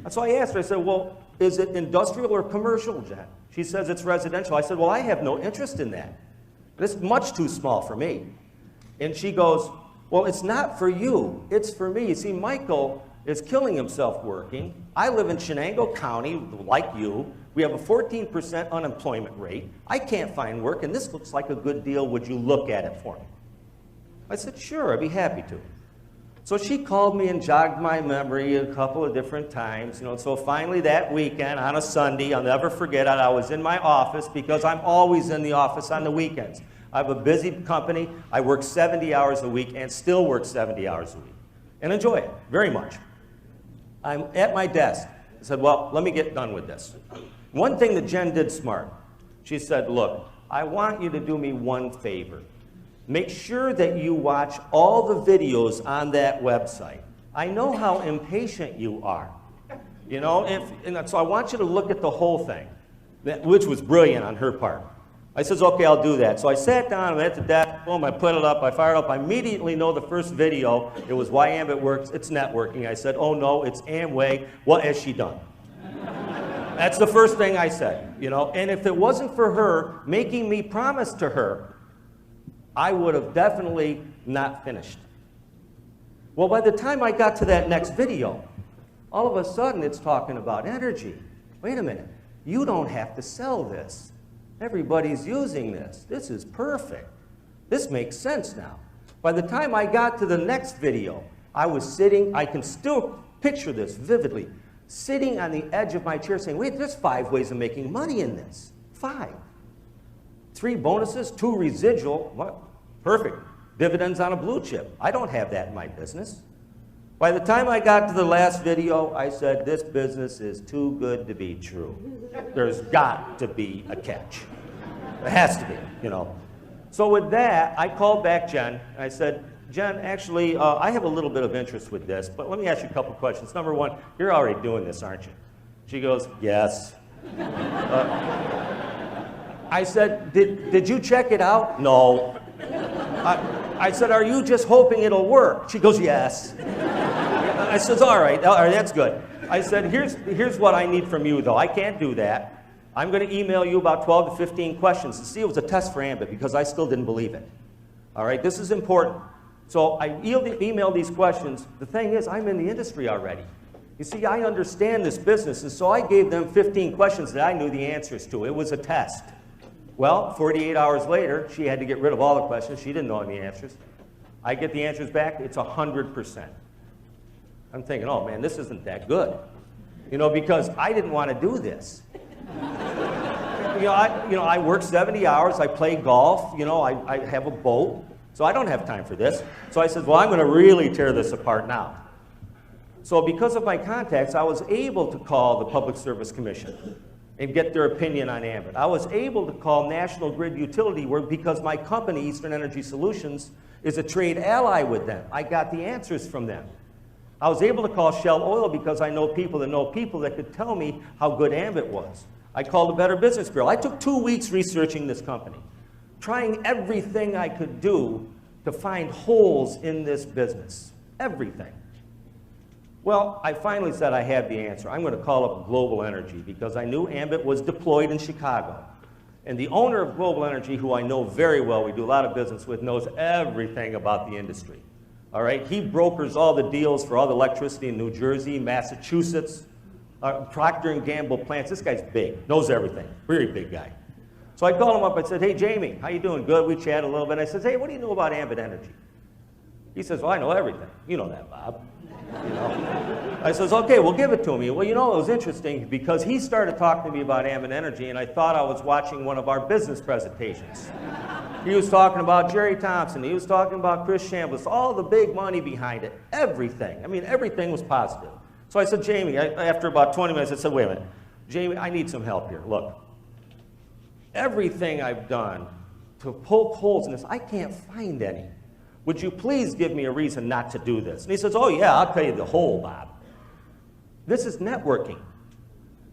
And so I asked her, I said, "Well, is it industrial or commercial, Jen?" She says, "It's residential." I said, "Well, I have no interest in that. It's much too small for me." And she goes, "Well, it's not for you, it's for me. You see, Michael is killing himself working. I live in Shenango County, like you. We have a 14% unemployment rate. I can't find work, and this looks like a good deal. Would you look at it for me?" I said, "Sure, I'd be happy to." So she called me and jogged my memory a couple of different times. So finally that weekend on a Sunday, I'll never forget it, I was in my office because I'm always in the office on the weekends. I have a busy company. I work 70 hours a week and still work 70 hours a week and enjoy it very much. I'm at my desk. I said, "Well, let me get done with this." One thing that Jen did smart, she said, "Look, I want you to do me one favor. Make sure that you watch all the videos on that website. I know how impatient you are. And so I want you to look at the whole thing," which was brilliant on her part. I says, "Okay, I'll do that." So I sat down, I'm at the desk, boom, I put it up, I fired up. I immediately know the first video, it was "Why Ambit Works, It's Networking." I said, "Oh no, it's Amway, what has she done?" That's the first thing I said, And if it wasn't for her making me promise to her, I would have definitely not finished. Well, by the time I got to that next video, all of a sudden it's talking about energy. Wait a minute, you don't have to sell this. Everybody's using this. This is perfect. This makes sense now. By the time I got to the next video, I was sitting, I can still picture this vividly, sitting on the edge of my chair saying, "Wait, there's 5 ways of making money in this. 5. 3 bonuses, 2 residual, what? Perfect. Dividends on a blue chip. I don't have that in my business." By the time I got to the last video, I said, "This business is too good to be true. There's got to be a catch. There has to be, So with that, I called back Jen, and I said, "Jen, actually, I have a little bit of interest with this, but let me ask you a couple questions. Number one, you're already doing this, aren't you?" She goes, "Yes." I said, did you check it out?" "No." I said, "Are you just hoping it'll work?" She goes, "Yes." I says, all right, that's good. I said, here's what I need from you, though. I can't do that. I'm going to email you about 12 to 15 questions. And see, it was a test for Ambit because I still didn't believe it. All right, this is important. So I emailed these questions. The thing is, I'm in the industry already. You see, I understand this business, and so I gave them 15 questions that I knew the answers to. It was a test. Well, 48 hours later, she had to get rid of all the questions. She didn't know any answers. I get the answers back, it's 100%. I'm thinking, oh man, this isn't that good. You know, because I didn't want to do this. I work 70 hours, I play golf, I have a boat, so I don't have time for this. So I said, well, I'm going to really tear this apart now. So because of my contacts, I was able to call the Public Service Commission and get their opinion on Ambit. I was able to call National Grid Utility, because my company, Eastern Energy Solutions, is a trade ally with them. I got the answers from them. I was able to call Shell Oil because I know people that could tell me how good Ambit was. I called the Better Business Bureau. I took 2 weeks researching this company, trying everything I could do to find holes in this business. Everything. Well, I finally said I had the answer. I'm going to call up Global Energy because I knew Ambit was deployed in Chicago. And the owner of Global Energy, who I know very well, we do a lot of business with, knows everything about the industry. All right? He brokers all the deals for all the electricity in New Jersey, Massachusetts, Procter & Gamble plants. This guy's big, knows everything, very big guy. So I called him up, I said, hey, Jamie, how you doing? Good, we chatted a little bit. I said, hey, what do you know about Ambit Energy? He says, well, I know everything. You know that, Bob. I says, okay, well, give it to me. Well, it was interesting because he started talking to me about Ambit Energy, and I thought I was watching one of our business presentations. He was talking about Jerry Thompson. He was talking about Chris Chambliss, all the big money behind it, everything. I mean, everything was positive. So I said, Jamie, after about 20 minutes, I said, wait a minute. Jamie, I need some help here. Look, everything I've done to poke holes in this, I can't find any. Would you please give me a reason not to do this? And he says, oh yeah, I'll tell you the whole, Bob. This is networking.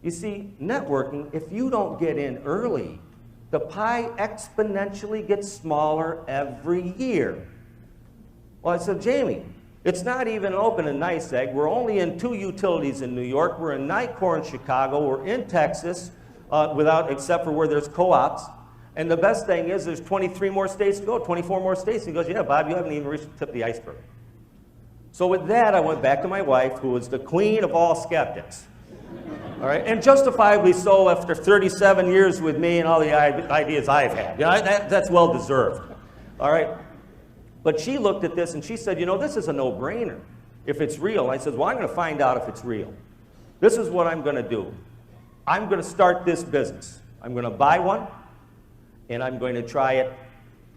You see, networking, if you don't get in early, the pie exponentially gets smaller every year. Well, I said, Jamie, it's not even open in NYSEG. We're only in 2 utilities in New York. We're in NICOR in Chicago. We're in Texas, except for where there's co-ops. And the best thing is there's 23 more states to go, 24 more states. And he goes, yeah, Bob, you haven't even reached the tip of the iceberg. So with that, I went back to my wife, who was the queen of all skeptics. All right, and justifiably so after 37 years with me and all the ideas I've had. That's well deserved. All right, but she looked at this and she said, this is a no-brainer if it's real. I said, well, I'm going to find out if it's real. This is what I'm going to do. I'm going to start this business. I'm going to buy one, and I'm going to try it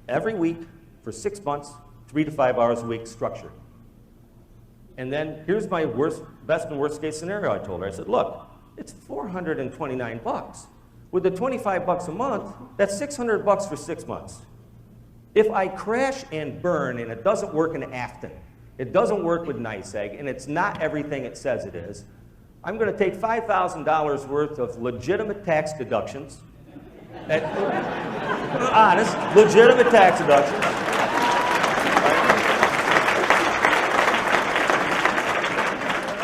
every week for 6 months, 3 to 5 hours a week structured. And then here's my best and worst case scenario, I told her. I said, look, it's $429. With the $25 a month, that's $600 for 6 months. If I crash and burn and it doesn't work in Afton, it doesn't work with NYSEG, and it's not everything it says it is, I'm going to take $5,000 worth of legitimate tax deductions, honest, legitimate tax deductions,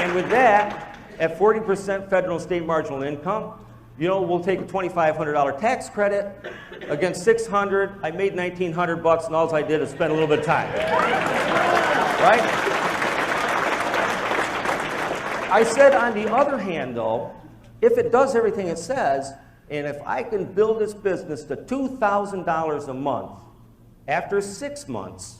and with that, at 40% federal and state marginal income, we'll take a $2,500 tax credit against $600. I made $1,900, and all I did is spend a little bit of time. Right? I said, on the other hand, though, if it does everything it says, and if I can build this business to $2,000 a month, after 6 months,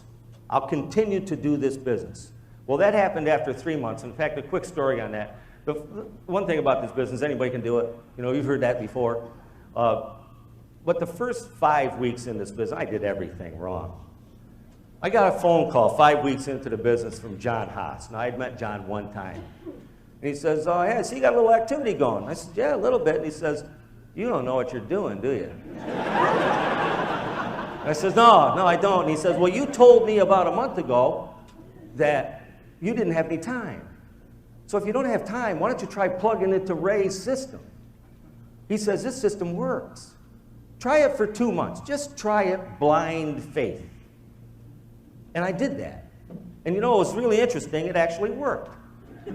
I'll continue to do this business. Well, that happened after 3 months. In fact, a quick story on that. The one thing about this business, anybody can do it. You've heard that before. But the first 5 weeks in this business, I did everything wrong. I got a phone call 5 weeks into the business from John Haas. Now, I'd met John one time. And he says, oh, yeah, so you got a little activity going. I said, yeah, a little bit. And he says, you don't know what you're doing, do you? I says, no, I don't. And he says, well, you told me about a month ago that you didn't have any time. So if you don't have time, why don't you try plugging into Ray's system? He says, this system works. Try it for 2 months. Just try it blind faith. And I did that. And it was really interesting. It actually worked.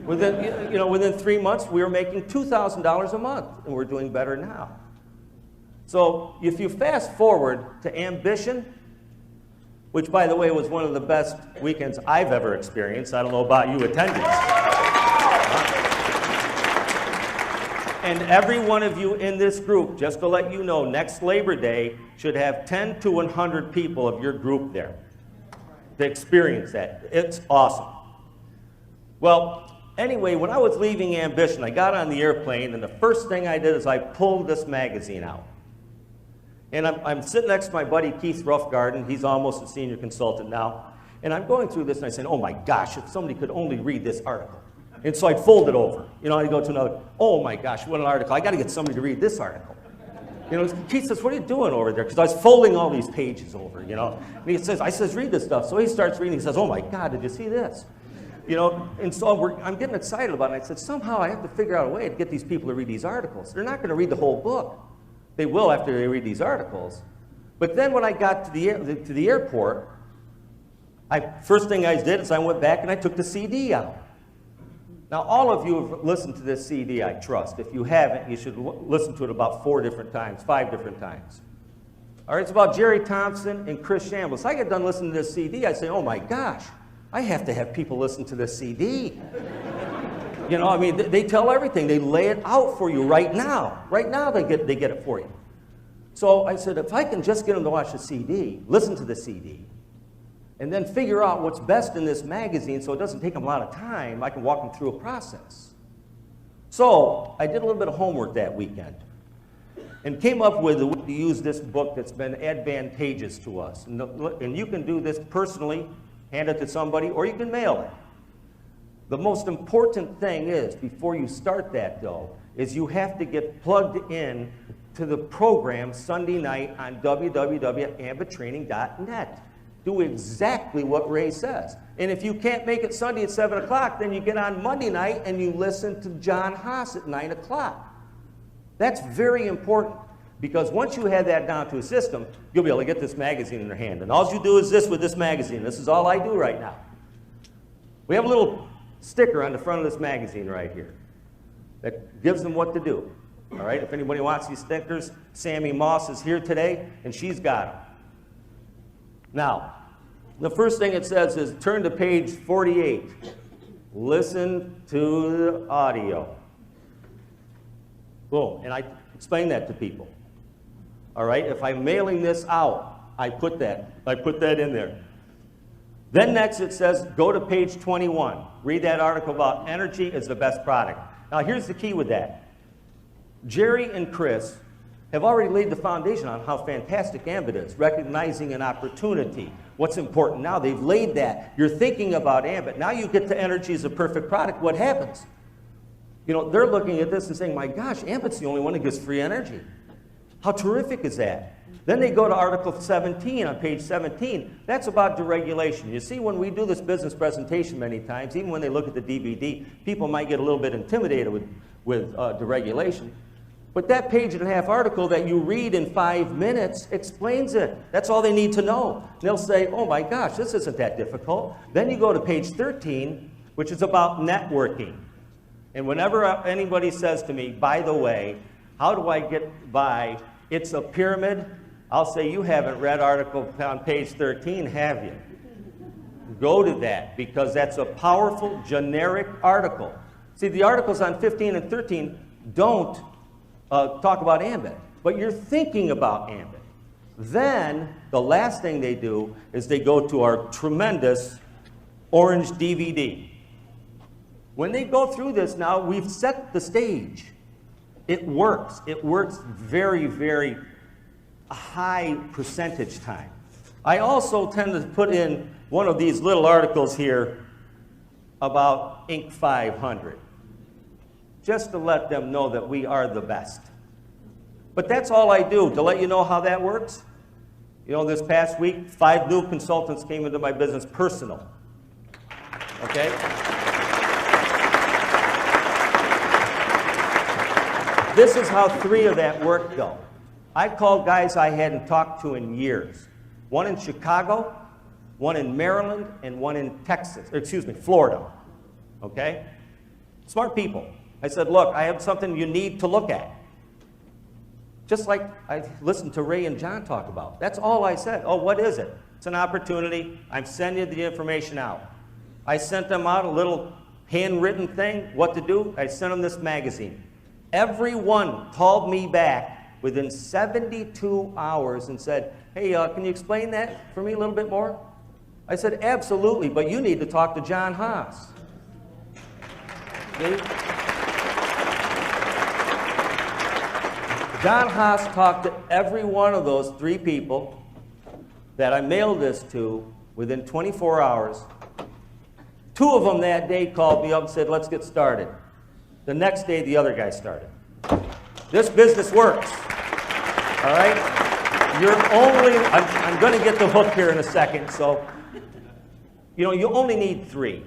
Within 3 months, we were making $2,000 a month, and we're doing better now. So if you fast forward to Ambition, which, by the way, was one of the best weekends I've ever experienced. I don't know about you attending. And every one of you in this group, just to let you know, next Labor Day should have 10 to 100 people of your group there to experience that. It's awesome. Well, anyway, when I was leaving Ambition, I got on the airplane, and the first thing I did is I pulled this magazine out. And I'm sitting next to my buddy Keith Roughgarden. He's almost a senior consultant now. And I'm going through this, and I said, oh my gosh, if somebody could only read this article. And so I'd fold it over. You know, I'd go to another, oh my gosh, what an article. I got to get somebody to read this article. You know, Keith says, what are you doing over there? Because I was folding all these pages over, you know. And he says, I says, read this stuff. So he starts reading. He says, oh my God, did you see this? You know, and so I'm getting excited about it. And I said, somehow I have to figure out a way to get these people to read these articles. They're not going to read the whole book. They will after they read these articles. But then when I got to the airport, first thing I did is I went back and I took the CD out. Now, all of you have listened to this CD, I trust. If you haven't, you should listen to it about 4 different times, 5 different times. All right, it's about Jerry Thompson and Chris Shambliss. I get done listening to this CD, I say, oh my gosh, I have to have people listen to this CD. You know, I mean, they tell everything. They lay it out for you right now. Right now, they get it for you. So I said, if I can just get them to watch the CD, listen to the CD, and then figure out what's best in this magazine so it doesn't take them a lot of time, I can walk them through a process. So I did a little bit of homework that weekend and came up with a way to use this book that's been advantageous to us. And you can do this personally, hand it to somebody, or you can mail it. The most important thing is, before you start that though, is you have to get plugged in to the program Sunday night on www.ambittraining.net. Do exactly what Ray says. And if you can't make it Sunday at 7 o'clock, then you get on Monday night and you listen to John Haas at 9 o'clock. That's very important, because once you have that down to a system, you'll be able to get this magazine in your hand. And all you do is this with this magazine. This is all I do right now. We have a little sticker on the front of this magazine right here that gives them what to do. All right, if anybody wants these stickers, Sammy Moss is here today, and she's got them. Now, the first thing it says is turn to page 48. Listen to the audio. Boom, and I explain that to people. All right, if I'm mailing this out, I put that in there. Then next it says go to page 21. Read that article about energy is the best product. Now here's the key with that. Jerry and Chris have already laid the foundation on how fantastic Ambit is, recognizing an opportunity. What's important now? They've laid that. You're thinking about Ambit. Now you get to energy as a perfect product. What happens? You know, they're looking at this and saying, my gosh, Ambit's the only one that gives free energy. How terrific is that? Then they go to Article 17 on page 17. That's about deregulation. You see, when we do this business presentation many times, even when they look at the DVD, people might get a little bit intimidated with deregulation. But that page-and-a-half article that you read in 5 minutes explains it. That's all they need to know. They'll say, oh my gosh, this isn't that difficult. Then you go to page 13, which is about networking. And whenever anybody says to me, by the way, how do I get by? It's a pyramid. I'll say, you haven't read article on page 13, have you? Go to that, because that's a powerful, generic article. See, the articles on 15 and 13 don't talk about Ambit, but you're thinking about Ambit. Then, the last thing they do is they go to our tremendous orange DVD. When they go through this now, we've set the stage. It works. It works very, very high percentage time. I also tend to put in one of these little articles here about Inc. 500, just to let them know that we are the best. But that's all I do, to let you know how that works. You know, this past week, 5 new consultants came into my business personal. Okay? This is how 3 of that worked, though. I called guys I hadn't talked to in years. One in Chicago, one in Maryland, and one in Florida. Okay? Smart people. I said, look, I have something you need to look at. Just like I listened to Ray and John talk about. That's all I said. Oh, what is it? It's an opportunity. I'm sending the information out. I sent them out a little handwritten thing, what to do. I sent them this magazine. Everyone called me back within 72 hours and said, hey, can you explain that for me a little bit more? I said, absolutely, but you need to talk to John Haas. See? John Haas talked to every one of those 3 people that I mailed this to within 24 hours. 2 of them that day called me up and said, let's get started. The next day, the other guy started. This business works, all right? I'm going to get the hook here in a second, so, you only need 3.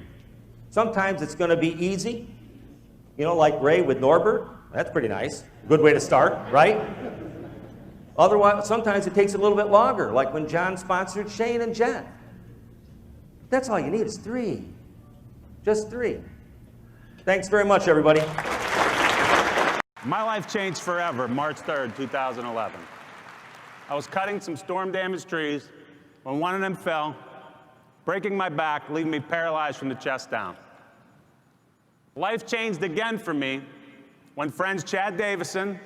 Sometimes it's going to be easy, like Ray with Norbert. That's pretty nice. Good way to start, right? Otherwise, sometimes it takes a little bit longer, like when John sponsored Shane and Jen. That's all you need is 3. Just 3. Thanks very much, everybody. My life changed forever, March 3rd, 2011. I was cutting some storm-damaged trees when one of them fell, breaking my back, leaving me paralyzed from the chest down. Life changed again for me when friends Chad Davison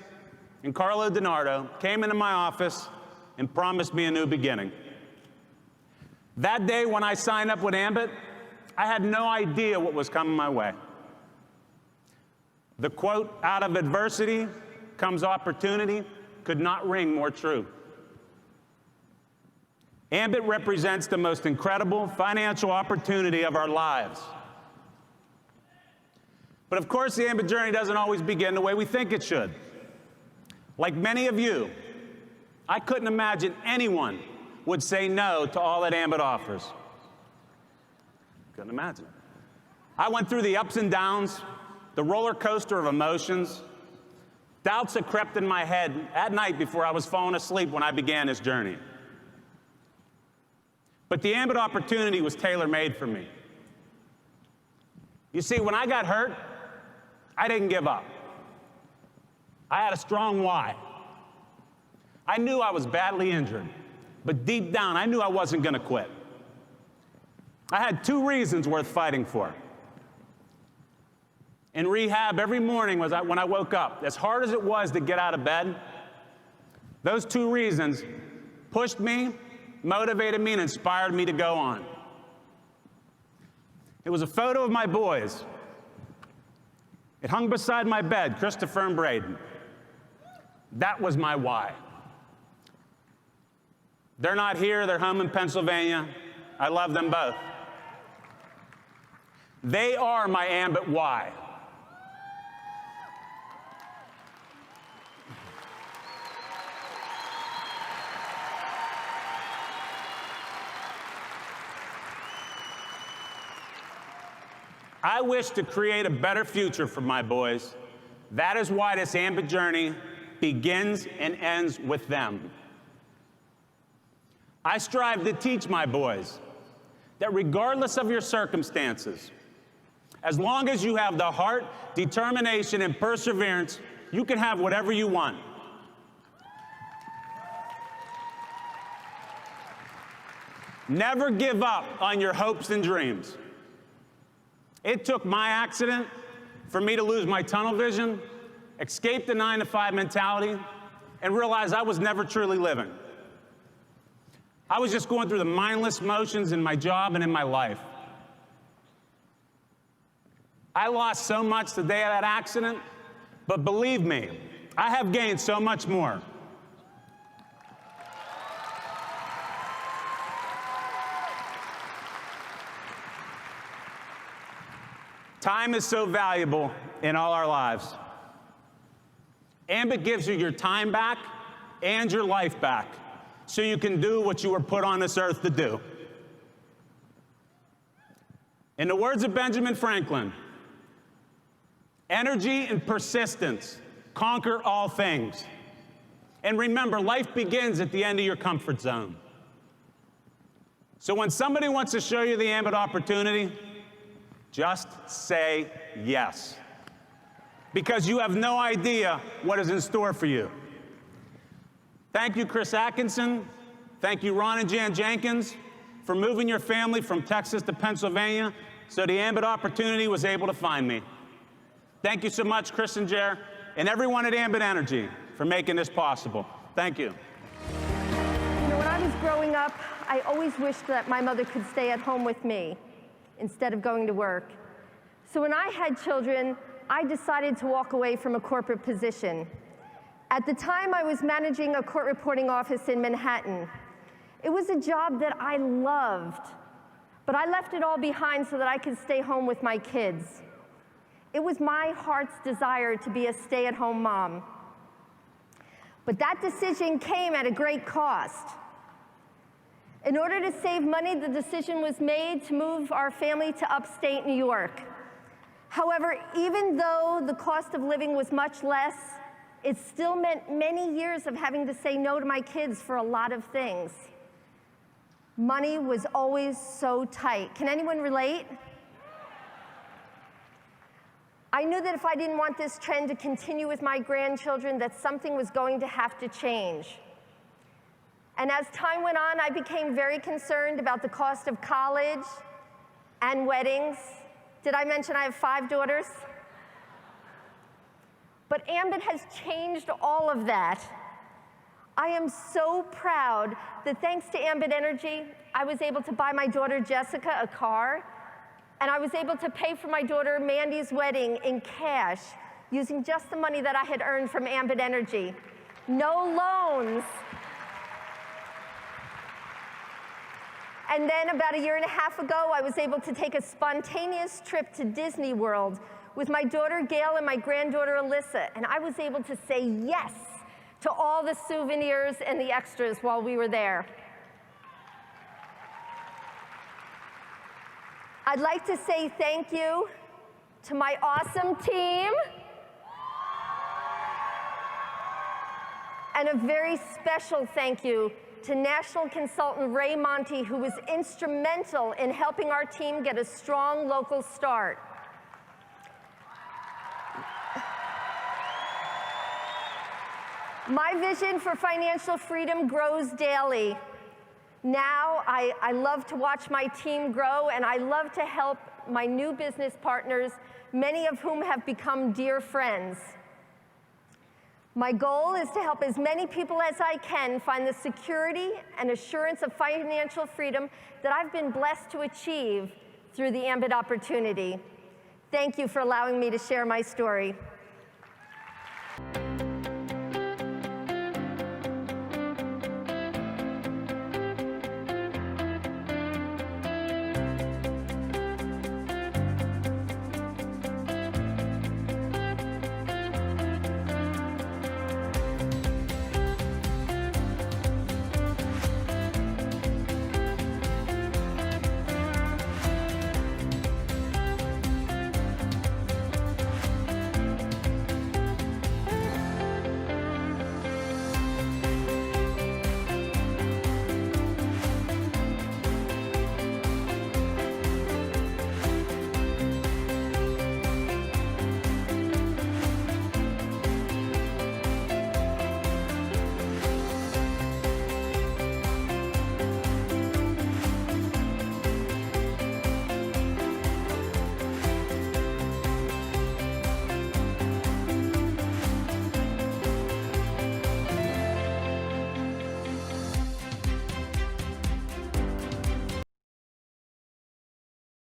and Carlo DiNardo came into my office and promised me a new beginning. That day when I signed up with Ambit, I had no idea what was coming my way. The quote, out of adversity comes opportunity, could not ring more true. Ambit represents the most incredible financial opportunity of our lives. But of course, the Ambit journey doesn't always begin the way we think it should. Like many of you, I couldn't imagine anyone would say no to all that Ambit offers. Couldn't imagine it. I went through the ups and downs, the roller coaster of emotions, doubts that crept in my head at night before I was falling asleep when I began this journey. But the Ambit opportunity was tailor-made for me. You see, when I got hurt, I didn't give up. I had a strong why. I knew I was badly injured, but deep down, I knew I wasn't going to quit. I had 2 reasons worth fighting for. In rehab, every morning when I woke up, as hard as it was to get out of bed, those 2 reasons pushed me, motivated me, and inspired me to go on. It was a photo of my boys. It hung beside my bed, Christopher and Braden. That was my why. They're not here, they're home in Pennsylvania. I love them both. They are my Ambit why. I wish to create a better future for my boys. That is why this Ambit journey begins and ends with them. I strive to teach my boys that regardless of your circumstances, as long as you have the heart, determination, and perseverance, you can have whatever you want. Never give up on your hopes and dreams. It took my accident for me to lose my tunnel vision, escape the 9-to-5 mentality, and realize I was never truly living. I was just going through the mindless motions in my job and in my life. I lost so much the day of that accident, but believe me, I have gained so much more. Time is so valuable in all our lives. Ambit gives you your time back and your life back so you can do what you were put on this earth to do. In the words of Benjamin Franklin, energy and persistence conquer all things. And remember, life begins at the end of your comfort zone. So when somebody wants to show you the Ambit opportunity, just say yes. Because you have no idea what is in store for you. Thank you, Chris Atkinson. Thank you, Ron and Jan Jenkins, for moving your family from Texas to Pennsylvania so the Ambit opportunity was able to find me. Thank you so much, Chris and Jer. and everyone at Ambit Energy for making this possible. Thank you. You know, when I was growing up, I always wished that my mother could stay at home with me instead of going to work. So when I had children, I decided to walk away from a corporate position. At the time, I was managing a court reporting office in Manhattan. It was a job that I loved, but I left it all behind so that I could stay home with my kids. It was my heart's desire to be a stay-at-home mom. But that decision came at a great cost. In order to save money, the decision was made to move our family to upstate New York. However, even though the cost of living was much less, it still meant many years of having to say no to my kids for a lot of things. Money was always so tight. Can anyone relate? I knew that if I didn't want this trend to continue with my grandchildren, that something was going to have to change. And as time went on, I became very concerned about the cost of college and weddings. Did I mention I have 5 daughters? But Ambit has changed all of that. I am so proud that thanks to Ambit Energy, I was able to buy my daughter Jessica a car, and I was able to pay for my daughter Mandy's wedding in cash using just the money that I had earned from Ambit Energy. No loans. And then about 1.5 years ago, I was able to take a spontaneous trip to Disney World with my daughter Gail and my granddaughter Alyssa, and I was able to say yes to all the souvenirs and the extras while we were there. I'd like to say thank you to my awesome team and a very special thank you to national consultant Ray Monty, who was instrumental in helping our team get a strong local start. My vision for financial freedom grows daily. Now, I love to watch my team grow, and I love to help my new business partners, many of whom have become dear friends. My goal is to help as many people as I can find the security and assurance of financial freedom that I've been blessed to achieve through the Ambit opportunity. Thank you for allowing me to share my story.